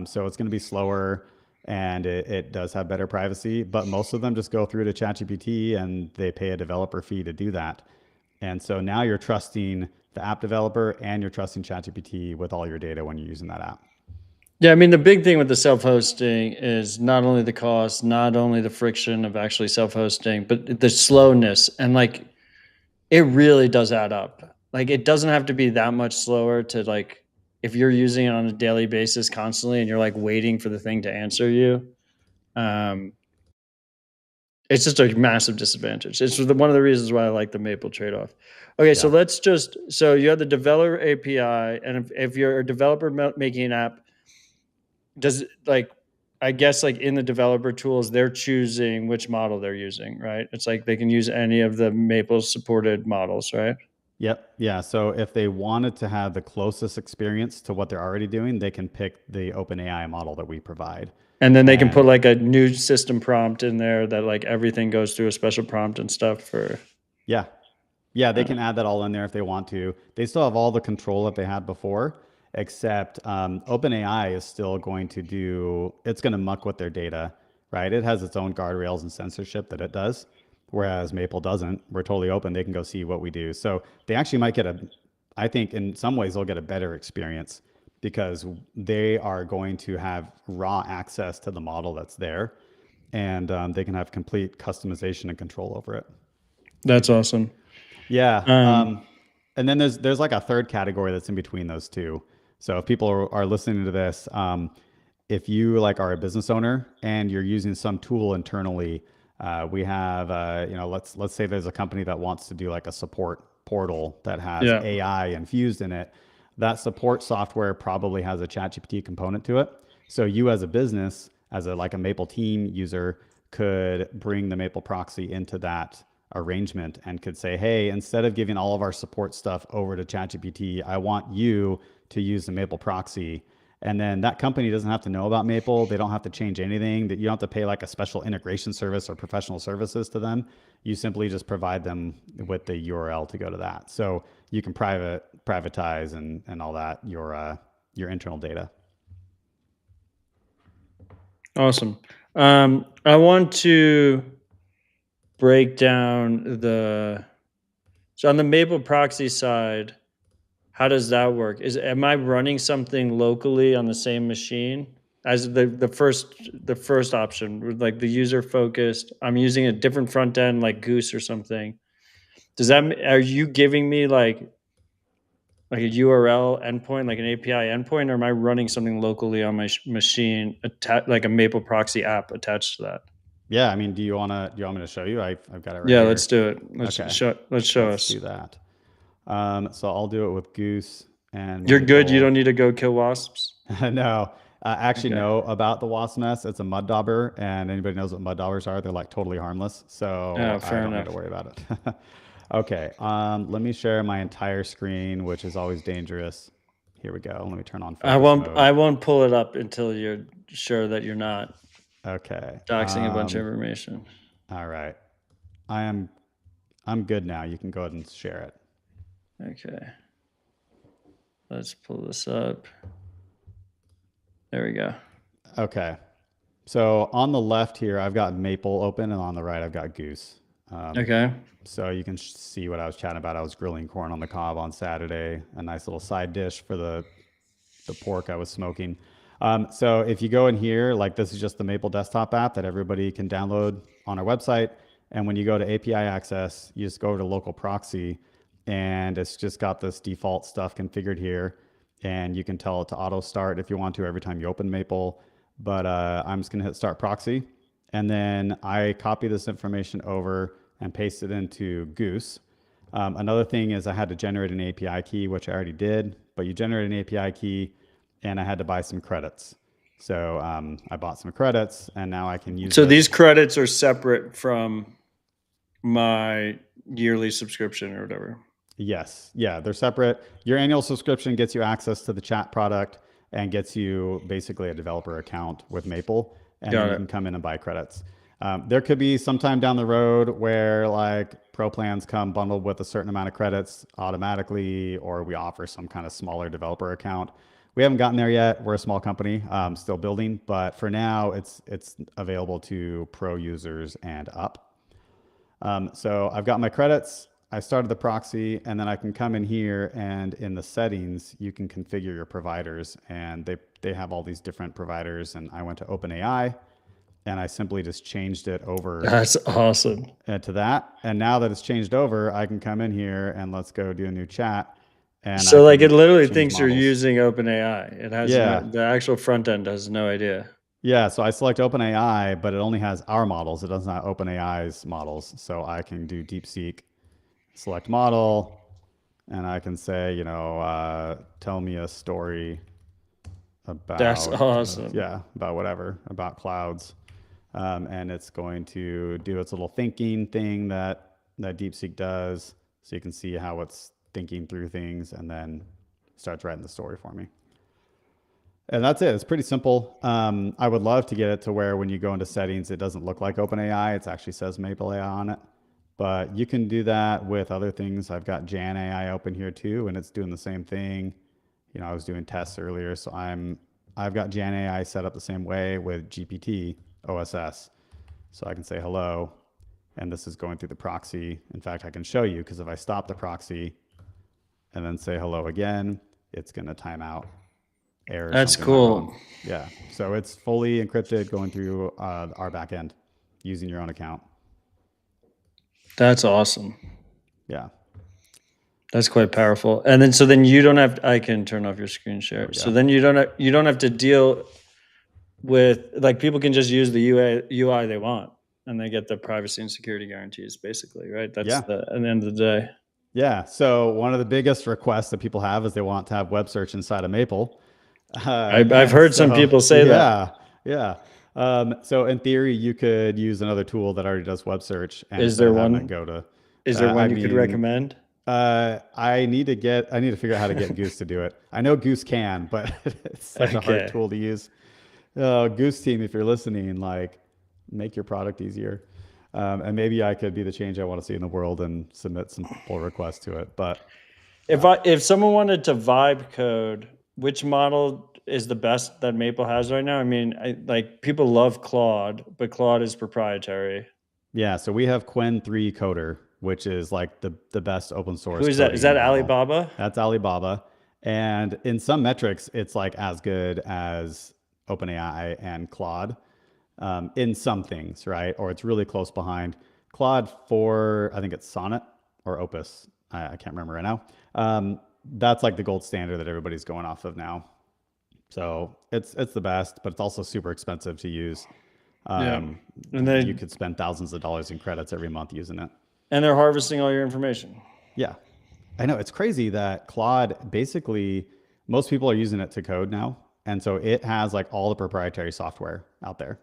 So it's going to be slower, and it does have better privacy, but most of them just go through to ChatGPT and they pay a developer fee to do that. And so now you're trusting the app developer and you're trusting ChatGPT with all your data when you're using that app. Yeah, I mean, the big thing with the self-hosting is not only the cost, not only the friction of actually self-hosting, but the slowness. And like, it really does add up. Like, it doesn't have to be that much slower to like, if you're using it on a daily basis constantly and you're like waiting for the thing to answer you, it's just a massive disadvantage. It's one of the reasons why I like the Maple trade-off. Okay, so so you have the developer API, and if you're a developer making an app, does like, I guess like in the developer tools, they're choosing which model they're using, right? It's like they can use any of the Maple supported models, right? Yep. Yeah. So if they wanted to have the closest experience to what they're already doing, they can pick the OpenAI model that we provide. And then they can put like a new system prompt in there that like everything goes through a special prompt and stuff for. Yeah. Yeah. They can add that all in there if they want to. They still have all the control that they had before, except OpenAI is still going to it's going to muck with their data, right? It has its own guardrails and censorship that it does. Whereas Maple doesn't. We're totally open. They can go see what we do. So they actually might get I think in some ways they'll get a better experience because they are going to have raw access to the model that's there, and they can have complete customization and control over it. That's awesome. Yeah. And then there's like a third category that's in between those two. So if people are listening to this, if you like are a business owner and you're using some tool internally, we have, let's say there's a company that wants to do like a support portal that has AI infused in it. That support software probably has a ChatGPT component to it. So you as a business, as a Maple team user, could bring the Maple Proxy into that arrangement and could say, hey, instead of giving all of our support stuff over to ChatGPT, I want you to use the Maple Proxy. And then that company doesn't have to know about Maple. They don't have to change anything. That you don't have to pay like a special integration service or professional services to them. You simply just provide them with the URL to go to that. So you can privatize and all that, your internal data. Awesome. I want to break down so on the Maple Proxy side, how does that work? Am I running something locally on the same machine as the first option, like the user focused? I'm using a different front end like Goose or something. Are you giving me like a URL endpoint, like an API endpoint, or am I running something locally on my machine, like a Maple Proxy app attached to that? Yeah, I mean, do you want me to show you? I've got it right here. here. Let's do it. Let's show us. Let's do that. So I'll do it with Goose and You're good. You don't need to go kill wasps. No, I actually know about the wasp nest. It's a mud dauber, and anybody knows what mud daubers are. They're like totally harmless. So I don't need to worry about it. Okay. Let me share my entire screen, which is always dangerous. Here we go. Let me turn on focus mode. I won't pull it up until you're sure that you're not doxing a bunch of information. All right. I'm good now. You can go ahead and share it. Okay. Let's pull this up. There we go. Okay. So on the left here, I've got Maple open, and on the right, I've got Goose. Okay. So you can see what I was chatting about. I was grilling corn on the cob on Saturday, a nice little side dish for the pork I was smoking. So if you go in here, like this is just the Maple desktop app that everybody can download on our website. And when you go to API access, you just go over to local proxy, and it's just got this default stuff configured here. and you can tell it to auto start if you want to every time you open Maple. But I'm just going to hit start proxy. And then I copy this information over and paste it into Goose. Another thing is I had to generate an API key, which I already did, but you generate an API key and I had to buy some credits. So I bought some credits and now I can use So this. these credits are separate from my yearly subscription or whatever. Yes. Yeah, they're separate. Your annual subscription gets you access to the chat product and gets you basically a developer account with Maple, and then you can come in and buy credits. There could be sometime down the road where like pro plans come bundled with a certain amount of credits automatically, or we offer some kind of smaller developer account. We haven't gotten there yet. We're a small company, still building, but for now it's available to pro users and up. So I've got my credits. I started the proxy, and then I can come in here, and in the settings, you can configure your providers, and they have all these different providers. And I went to OpenAI, and I simply just changed it over. That's awesome. To that. And now that it's changed over, I can come in here and let's go do a new chat. And so like it literally thinks you're models. using OpenAI. It has the actual front end has no idea. Yeah, so I select OpenAI, but it only has our models. It doesn't have OpenAI's models. So I can do DeepSeek, select model, and I can say, tell me a story about. That's awesome. About whatever, about clouds. And it's going to do its little thinking thing that DeepSeek does. So you can see how it's thinking through things and then starts writing the story for me. And that's it. It's pretty simple. I would love to get it to where when you go into settings, it doesn't look like OpenAI. It actually says Maple AI on it. But you can do that with other things. I've got Jan AI open here too, and it's doing the same thing. I was doing tests earlier, so I've got Jan AI set up the same way with GPT OSS. So I can say hello, and this is going through the proxy. In fact, I can show you, because if I stop the proxy and then say hello again, it's going to time out. Error. That's cool. Yeah. So it's fully encrypted going through our backend using your own account. That's awesome. Yeah. That's quite powerful. And then you don't have, I can turn off your screen share. So then you don't have to deal with, like, people can just use the UI they want, and they get the privacy and security guarantees, basically, right? That's at the end of the day. Yeah. So one of the biggest requests that people have is they want to have web search inside of Maple. I've heard some people say that. Yeah. So in theory, you could use another tool that already does web search. And is there one? Is there one you could recommend? I need to figure out how to get Goose to do it. I know Goose can, but it's such a hard tool to use. Goose team, if you're listening, like, make your product easier. And maybe I could be the change I want to see in the world and submit some pull requests to it. But if someone wanted to vibe code, which model is the best that Maple has right now? I mean, people love Claude, but Claude is proprietary. Yeah, so we have Qwen 3 Coder, which is like the best open source. Who is that? Is that model. Alibaba? That's Alibaba. And in some metrics, it's like as good as OpenAI and Claude in some things, right? Or it's really close behind. Claude 4, I think it's Sonnet or Opus. I can't remember right now. That's like the gold standard that everybody's going off of now. So it's the best, but it's also super expensive to use. And then you could spend thousands of dollars in credits every month using it. And they're harvesting all your information. Yeah. I know. It's crazy that Claude, basically, most people are using it to code now. And so it has like all the proprietary software out there,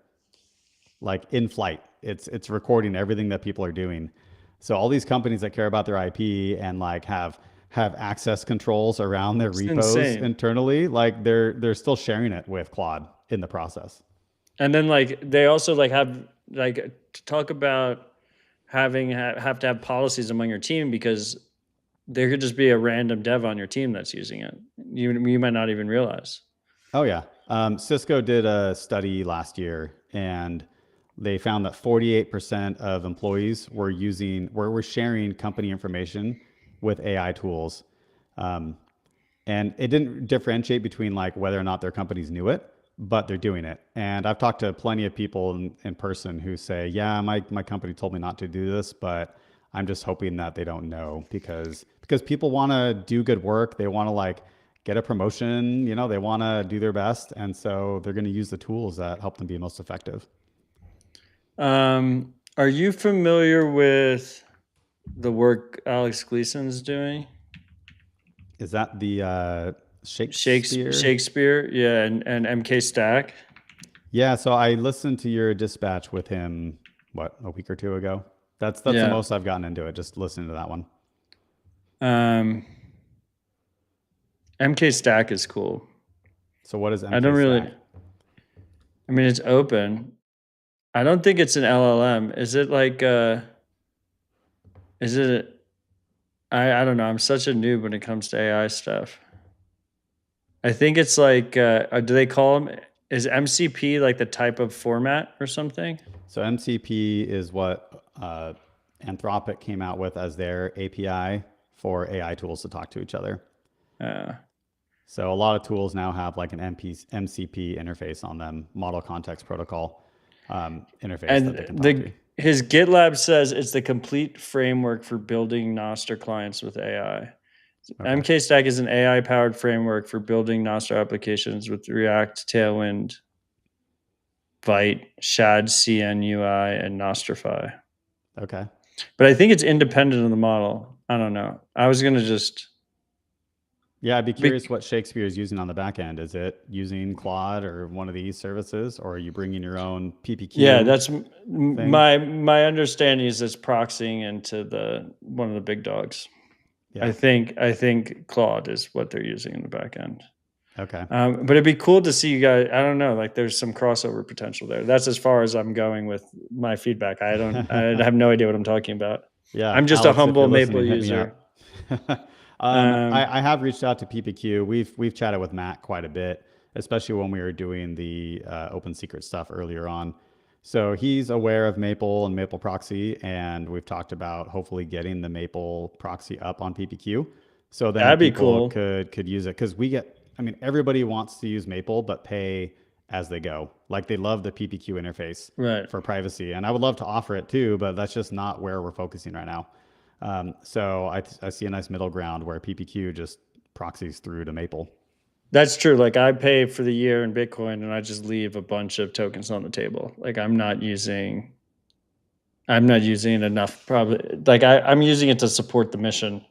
like in flight. It's recording everything that people are doing. So all these companies that care about their IP and like have access controls around their repos internally, like they're still sharing it with Claude in the process. And then like they also like have like to talk about have to have policies among your team, because there could just be a random dev on your team that's using it. You might not even realize. Oh yeah. Cisco did a study last year, and they found that 48% of employees were sharing company information with AI tools. And it didn't differentiate between like whether or not their companies knew it, but they're doing it. And I've talked to plenty of people in person who say, yeah, my company told me not to do this, but I'm just hoping that they don't know, because people want to do good work. They want to like get a promotion. You know, they want to do their best. And so they're going to use the tools that help them be most effective. Are you familiar with the work Alex Gleason's doing? Is that the Shakespeare? Shakespeare, yeah, and MK Stack. Yeah, so I listened to your dispatch with him, what, a week or two ago? That's the most I've gotten into it, just listening to that one. MK Stack is cool. So what is MK I don't really, Stack? I mean, it's open. I don't think it's an LLM. Is it like, I don't know. I'm such a noob when it comes to AI stuff. I think it's like, do they call them, is MCP like the type of format or something? So MCP is what Anthropic came out with as their API for AI tools to talk to each other. So a lot of tools now have like an MCP interface on them, model context protocol interface that they can talk to. His GitLab says it's the complete framework for building Nostr clients with AI. Okay. MK Stack is an AI-powered framework for building Nostr applications with React, Tailwind, Vite, Shad, CNUI, and Nostrify. Okay. But I think it's independent of the model. I don't know. I was going to just... Yeah, I'd be curious what Shakespeare is using on the back end. Is it using Claude or one of these services, or are you bringing your own PPQ? Yeah, that's my understanding is it's proxying into one of the big dogs. Yeah. I think Claude is what they're using in the back end. Okay. But it'd be cool to see you guys. I don't know, like there's some crossover potential there. That's as far as I'm going with my feedback. I have no idea what I'm talking about. Yeah, I'm just Alex, a humble Maple user. I have reached out to PPQ. We've chatted with Matt quite a bit, especially when we were doing the OpenSecret stuff earlier on. So he's aware of Maple and Maple Proxy, and we've talked about hopefully getting the Maple Proxy up on PPQ. So then that'd be people cool. could use it, because everybody wants to use Maple, but pay as they go. Like they love the PPQ interface for privacy, and I would love to offer it too, but that's just not where we're focusing right now. So I see a nice middle ground where PPQ just proxies through to Maple. That's true. Like I pay for the year in Bitcoin and I just leave a bunch of tokens on the table. Like I'm not using enough, probably. Like I'm using it to support the mission,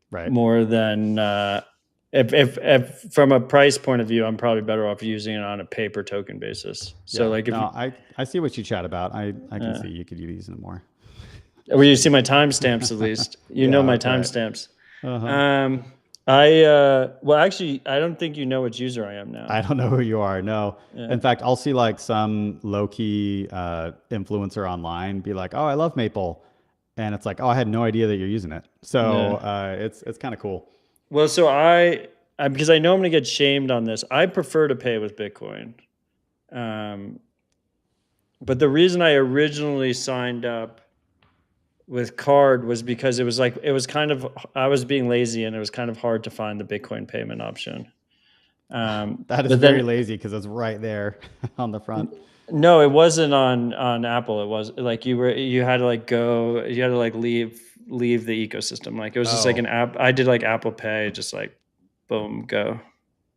right? More than if from a price point of view, I'm probably better off using it on a pay per token basis. So I see what you chat about. I can see you could be using it more. Well, you see my timestamps at least. You know my timestamps. Uh-huh. Actually, I don't think you know which user I am now. I don't know who you are. No. Yeah. In fact, I'll see like some low-key influencer online be like, "Oh, I love Maple," and it's like, "Oh, I had no idea that you're using it." So it's kind of cool. Well, so because I know I'm going to get shamed on this, I prefer to pay with Bitcoin. But the reason I originally signed up with card was because it was I was being lazy and it was kind of hard to find the Bitcoin payment option. That is very lazy because it's right there on the front. No, it wasn't on Apple. It was like you had to leave the ecosystem. Like it was just like an app. I did like Apple Pay, just like boom, go.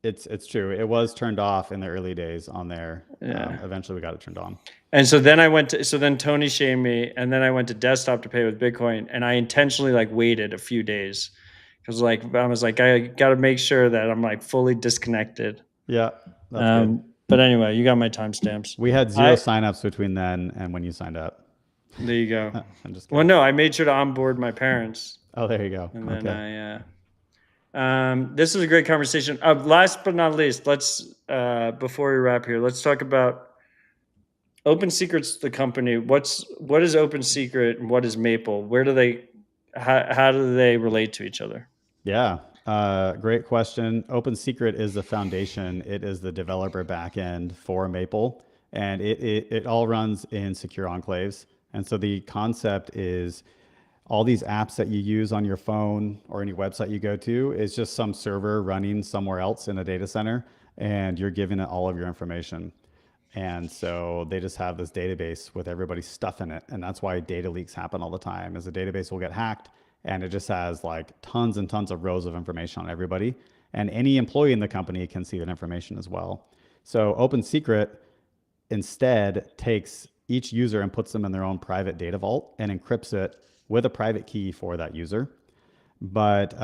It's true. It was turned off in the early days on there. Yeah. Eventually we got it turned on. And so then Tony shamed me, and then I went to desktop to pay with Bitcoin, and I intentionally like waited a few days because I was like, I got to make sure that I'm like fully disconnected. Yeah. That's good. But anyway, you got my timestamps. We had 0 signups between then and when you signed up. There you go. I'm just kidding. Well, no, I made sure to onboard my parents. Oh, there you go. And then this was a great conversation. Last but not least, let's before we wrap here, let's talk about OpenSecret's the company. What is OpenSecret and what is Maple? How do they relate to each other? Yeah, great question. OpenSecret is the foundation. It is the developer backend for Maple, and it all runs in secure enclaves. And so the concept is all these apps that you use on your phone or any website you go to is just some server running somewhere else in a data center, and you're giving it all of your information. And so they just have this database with everybody's stuff in it. And that's why data leaks happen all the time, is the database will get hacked and it just has like tons and tons of rows of information on everybody. and any employee in the company can see that information as well. So OpenSecret instead takes each user and puts them in their own private data vault and encrypts it with a private key for that user. But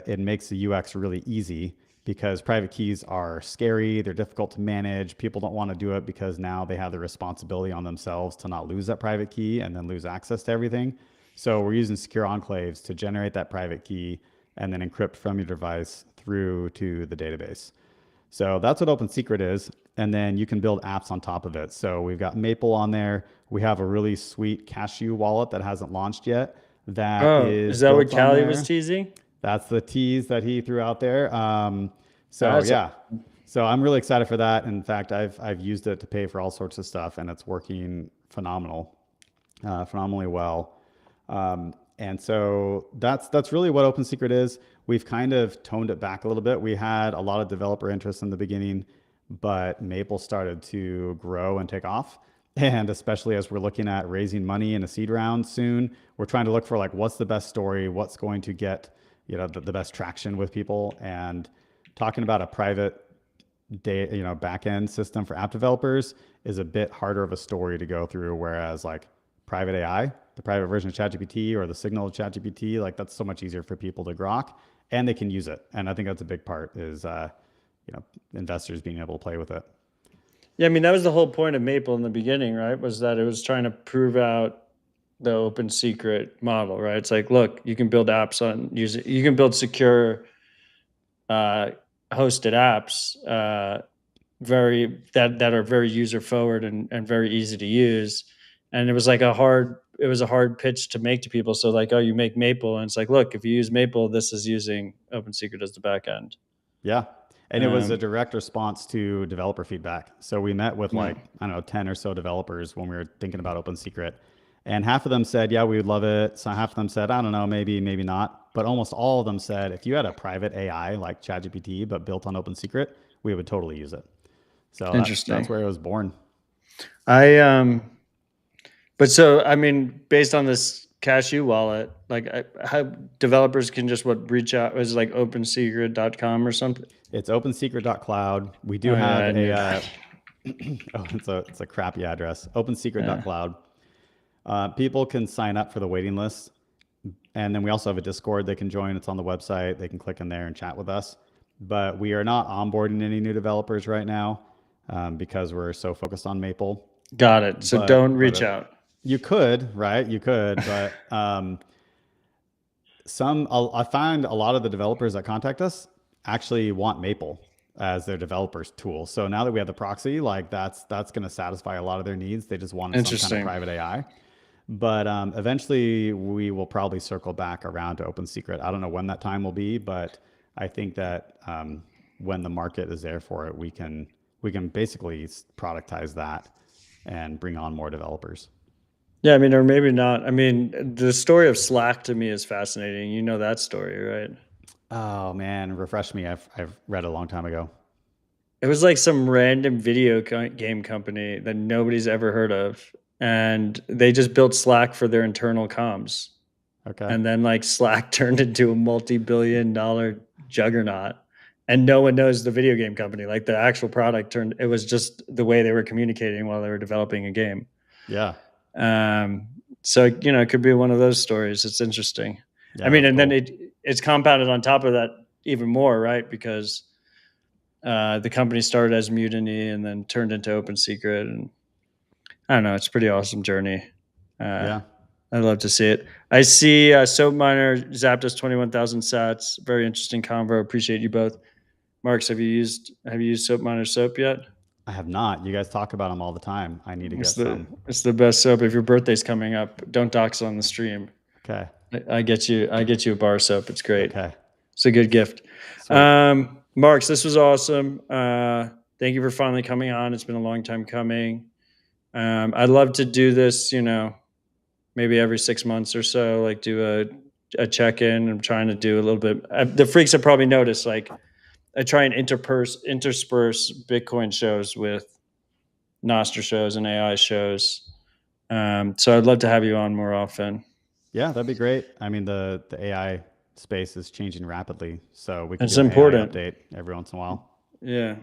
it makes the UX really easy because private keys are scary, they're difficult to manage. People don't want to do it because now they have the responsibility on themselves to not lose that private key and then lose access to everything. So we're using secure enclaves to generate that private key and then encrypt from your device through to the database. So that's what OpenSecret is. And then you can build apps on top of it. So we've got Maple on there. We have a really sweet Cashew wallet that hasn't launched yet. Is that what Callie was teasing? That's the tease that he threw out there. So I'm really excited for that. In fact, I've used it to pay for all sorts of stuff, and it's working phenomenally well. And so that's really what OpenSecret is. We've kind of toned it back a little bit. We had a lot of developer interest in the beginning, but Maple started to grow and take off. And especially as we're looking at raising money in a seed round soon, we're trying to look for like, what's the best story? What's going to get, the best traction with people? And talking about a private back-end system for app developers is a bit harder of a story to go through. Whereas like private AI, the private version of ChatGPT or the signal of ChatGPT, like that's so much easier for people to grok and they can use it. And I think that's a big part is, investors being able to play with it. Yeah, I mean, that was the whole point of Maple in the beginning, right? Was that it was trying to prove out the OpenSecret model, right? It's like, look, you can build apps you can build secure hosted apps that are very user forward and very easy to use. And it was like a hard pitch to make to people. So like, oh, you make Maple, and it's like, look, if you use Maple, this is using OpenSecret as the back end. Yeah. And it was a direct response to developer feedback. So we met with 10 or so developers when we were thinking about OpenSecret. And half of them said, yeah, we would love it. So half of them said, I don't know, maybe not. But almost all of them said, if you had a private AI like ChatGPT, but built on OpenSecret, we would totally use it. So that's where it was born. But so, I mean, based on this Cashew wallet, like how developers can just reach out, is it like opensecret.com or something? It's opensecret.cloud. We do have it's a crappy address, opensecret.cloud. People can sign up for the waiting list. And then we also have a Discord they can join. It's on the website. They can click in there and chat with us. But we are not onboarding any new developers right now because we're so focused on Maple. Got it. So don't reach out. You could, right? You could, but I find a lot of the developers that contact us actually want Maple as their developers tool. So now that we have the Proxy, like that's going to satisfy a lot of their needs. They just want some kind of private AI. But eventually we will probably circle back around to OpenSecret. I don't know when that time will be, but I think that when the market is there for it, we can basically productize that and bring on more developers. Yeah, I mean, or maybe not. I mean, the story of Slack to me is fascinating. You know that story, right? Oh man, refresh me. I've read it a long time ago. It was like some random video game company that nobody's ever heard of, and they just built Slack for their internal comms. Okay. And then like Slack turned into a multi-billion-dollar juggernaut, and no one knows the video game company. Like the actual product it was just the way they were communicating while they were developing a game. Yeah. So it could be one of those stories. It's interesting. Yeah, I mean, and then it's compounded on top of that even more, right? Because the company started as Mutiny and then turned into OpenSecret, and I don't know. It's a pretty awesome journey. Yeah, I'd love to see it. I see Soap Miner zapped us 21,000 sats. Very interesting convo. Appreciate you both. Marks, have you used Soap Miner soap yet? I have not. You guys talk about them all the time. I need to get some. It's the best soap. If your birthday's coming up, don't dox on the stream. Okay. I get you a bar of soap. It's great. Okay. It's a good gift. Marks, this was awesome. Thank you for finally coming on. It's been a long time coming. I'd love to do this, maybe every 6 months or so, like do a check-in. I'm trying to do a little bit. The freaks have probably noticed, like, I try and intersperse Bitcoin shows with Nostr shows and AI shows. So I'd love to have you on more often. Yeah, that'd be great. I mean, the AI space is changing rapidly. So we can It's do an important. AI update every once in a while. Yeah.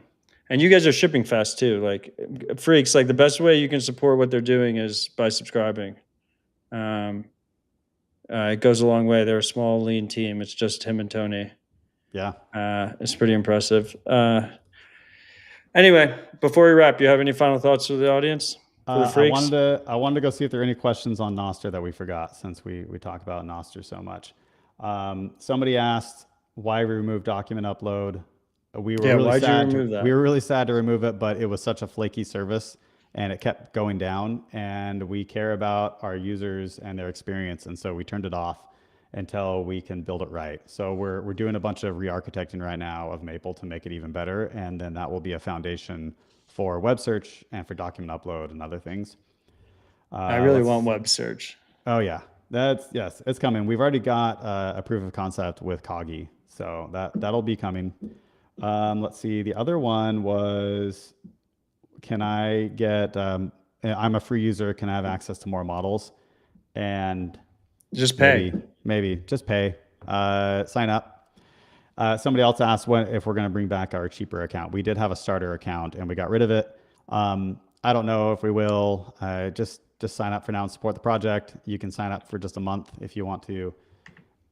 And you guys are shipping fast too. Like freaks, like the best way you can support what they're doing is by subscribing. It goes a long way. They're a small, lean team. It's just him and Tony. Yeah. It's pretty impressive. Anyway, before we wrap, you have any final thoughts for the audience? For the freaks? I wanted to go see if there are any questions on Nostr that we forgot, since we talk about Nostr so much. Somebody asked why we removed document upload. We were really sad. We were really sad to remove it, but it was such a flaky service and it kept going down, and we care about our users and their experience, and so we turned it off until we can build it right. So we're doing a bunch of re-architecting right now of Maple to make it even better, and then that will be a foundation for web search and for document upload and other things. I really want web search. Oh yeah, yes, it's coming. We've already got a proof of concept with Coggy, so that'll be coming. Let's see. The other one was, can I get? I'm a free user. Can I have access to more models? And just pay. Maybe just pay. Sign up. Somebody else asked if we're going to bring back our cheaper account. We did have a starter account and we got rid of it. I don't know if we will. Just sign up for now and support the project. You can sign up for just a month if you want to,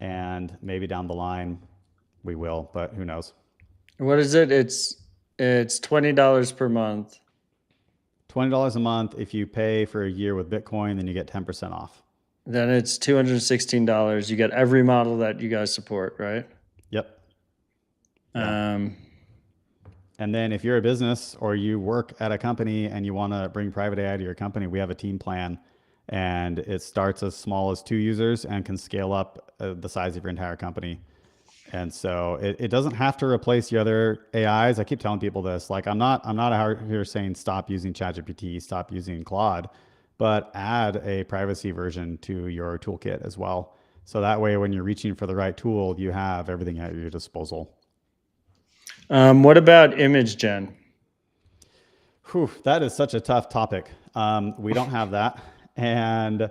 and maybe down the line we will, but who knows? What is it? It's $20 per month. $20 a month. If you pay for a year with Bitcoin, then you get 10% off. Then it's $216. You get every model that you guys support, right? Yep. Yeah. And then if you're a business or you work at a company and you want to bring private AI to your company, we have a team plan, and it starts as small as 2 users and can scale up the size of your entire company. And so it doesn't have to replace the other AIs. I keep telling people this, like, I'm not out here saying stop using ChatGPT, stop using Claude, but add a privacy version to your toolkit as well. So that way, when you're reaching for the right tool, you have everything at your disposal. What about image gen? Whew, that is such a tough topic. We don't have that. And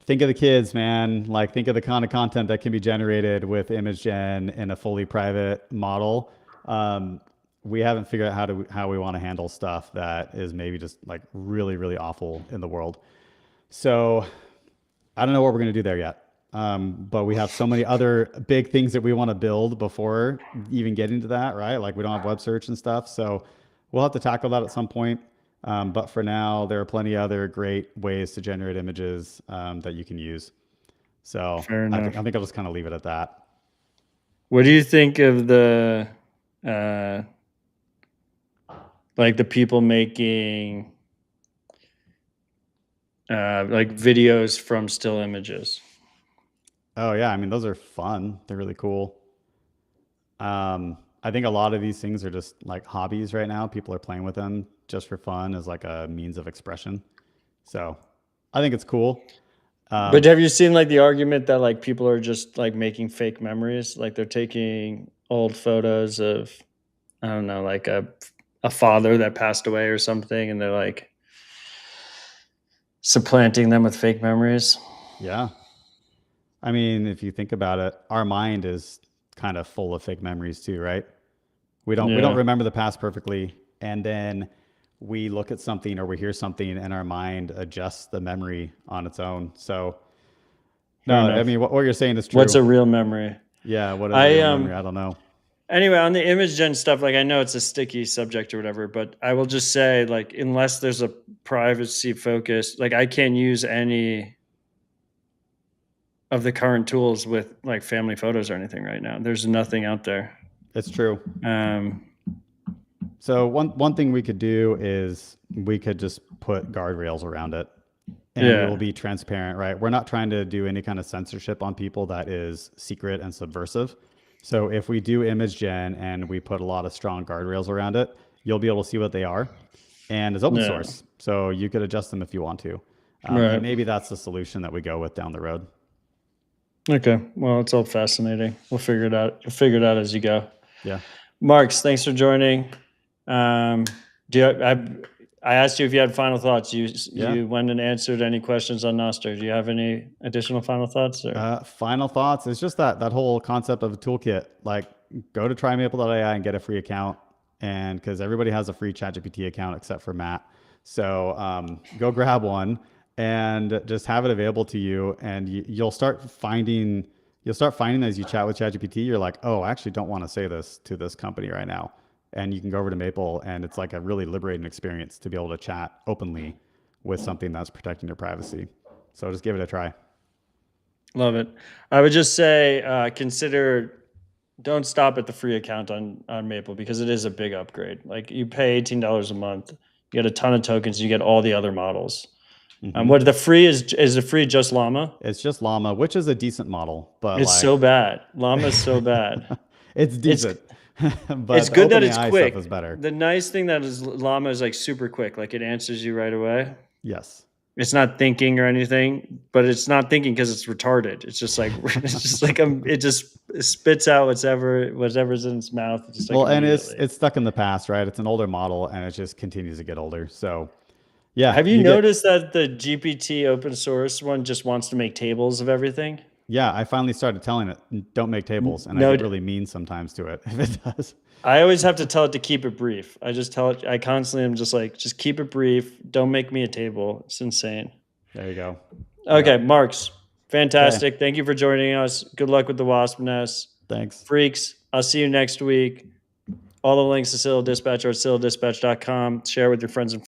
think of the kids, man. Like, think of the kind of content that can be generated with image gen in a fully private model. We haven't figured out how we want to handle stuff that is maybe just like really, really awful in the world. So I don't know what we're going to do there yet. But we have so many other big things that we want to build before even getting to that, right? Like, we don't have web search and stuff. So we'll have to tackle that at some point. But for now, there are plenty of other great ways to generate images that you can use. So I think I'll just kind of leave it at that. What do you think of the like the people making like videos from still images? Oh yeah, I mean, those are fun. They're really cool. I think a lot of these things are just like hobbies right now. People are playing with them just for fun as like a means of expression. So I think it's cool. But have you seen like the argument that like people are just like making fake memories? Like they're taking old photos of, I don't know, like a father that passed away or something, and they're like supplanting them with fake memories. Yeah. I mean, if you think about it, our mind is kind of full of fake memories too, right? We don't remember the past perfectly, and then we look at something or we hear something and our mind adjusts the memory on its own. So no, I mean, what you're saying is true. What's a real memory? Yeah, what is a real memory? I don't know. Anyway, on the image gen stuff, like, I know it's a sticky subject or whatever, but I will just say, like, unless there's a privacy focus, like, I can't use any of the current tools with like family photos or anything right now. There's nothing out there. It's true. So one thing we could do is we could just put guardrails around it, and it will be transparent, right? We're not trying to do any kind of censorship on people that is secret and subversive. So if we do image gen and we put a lot of strong guardrails around it, you'll be able to see what they are, and it's open source, so you could adjust them if you want to. And maybe that's the solution that we go with down the road. Okay. Well, it's all fascinating. We'll figure it out. You'll figure it out as you go. Yeah. Marks, thanks for joining. I I asked you if you had final thoughts. You Yeah. went and answered any questions on Nostr. Do you have any additional final thoughts? Or? Final thoughts. It's just that whole concept of a toolkit. Like, go to trymaple.ai and get a free account, and because everybody has a free ChatGPT account except for Matt, so go grab one and just have it available to you, and you'll start finding as you chat with ChatGPT, you're like, oh, I actually don't want to say this to this company right now. And you can go over to Maple, and it's like a really liberating experience to be able to chat openly with something that's protecting your privacy. So just give it a try. Love it. I would just say don't stop at the free account on Maple, because it is a big upgrade. Like, you pay $18 a month, you get a ton of tokens, you get all the other models. What the free is the free just Llama? It's just Llama, which is a decent model, but It's so bad. Llama is so bad. It's decent. But it's good that it's OpenAI quick. stuff is better. The nice thing that is Llama is like super quick. Like, it answers you right away. Yes. It's not thinking or anything, but it's not thinking because it's retarded. It's just like it just spits out whatever's in its mouth. Just like, well, and it's stuck in the past, right? It's an older model, and it just continues to get older. So, yeah. Have you noticed that the GPT open source one just wants to make tables of everything? Yeah, I finally started telling it, don't make tables, and I get really mean sometimes to it if it does. I always have to tell it to keep it brief. I just tell it. I constantly am just like, just keep it brief. Don't make me a table. It's insane. There you go. Okay, Marks, fantastic. Okay. Thank you for joining us. Good luck with the Wasp Nest. Thanks. Freaks, I'll see you next week. All the links to Citadel Dispatch are at citadeldispatch.com. Share with your friends and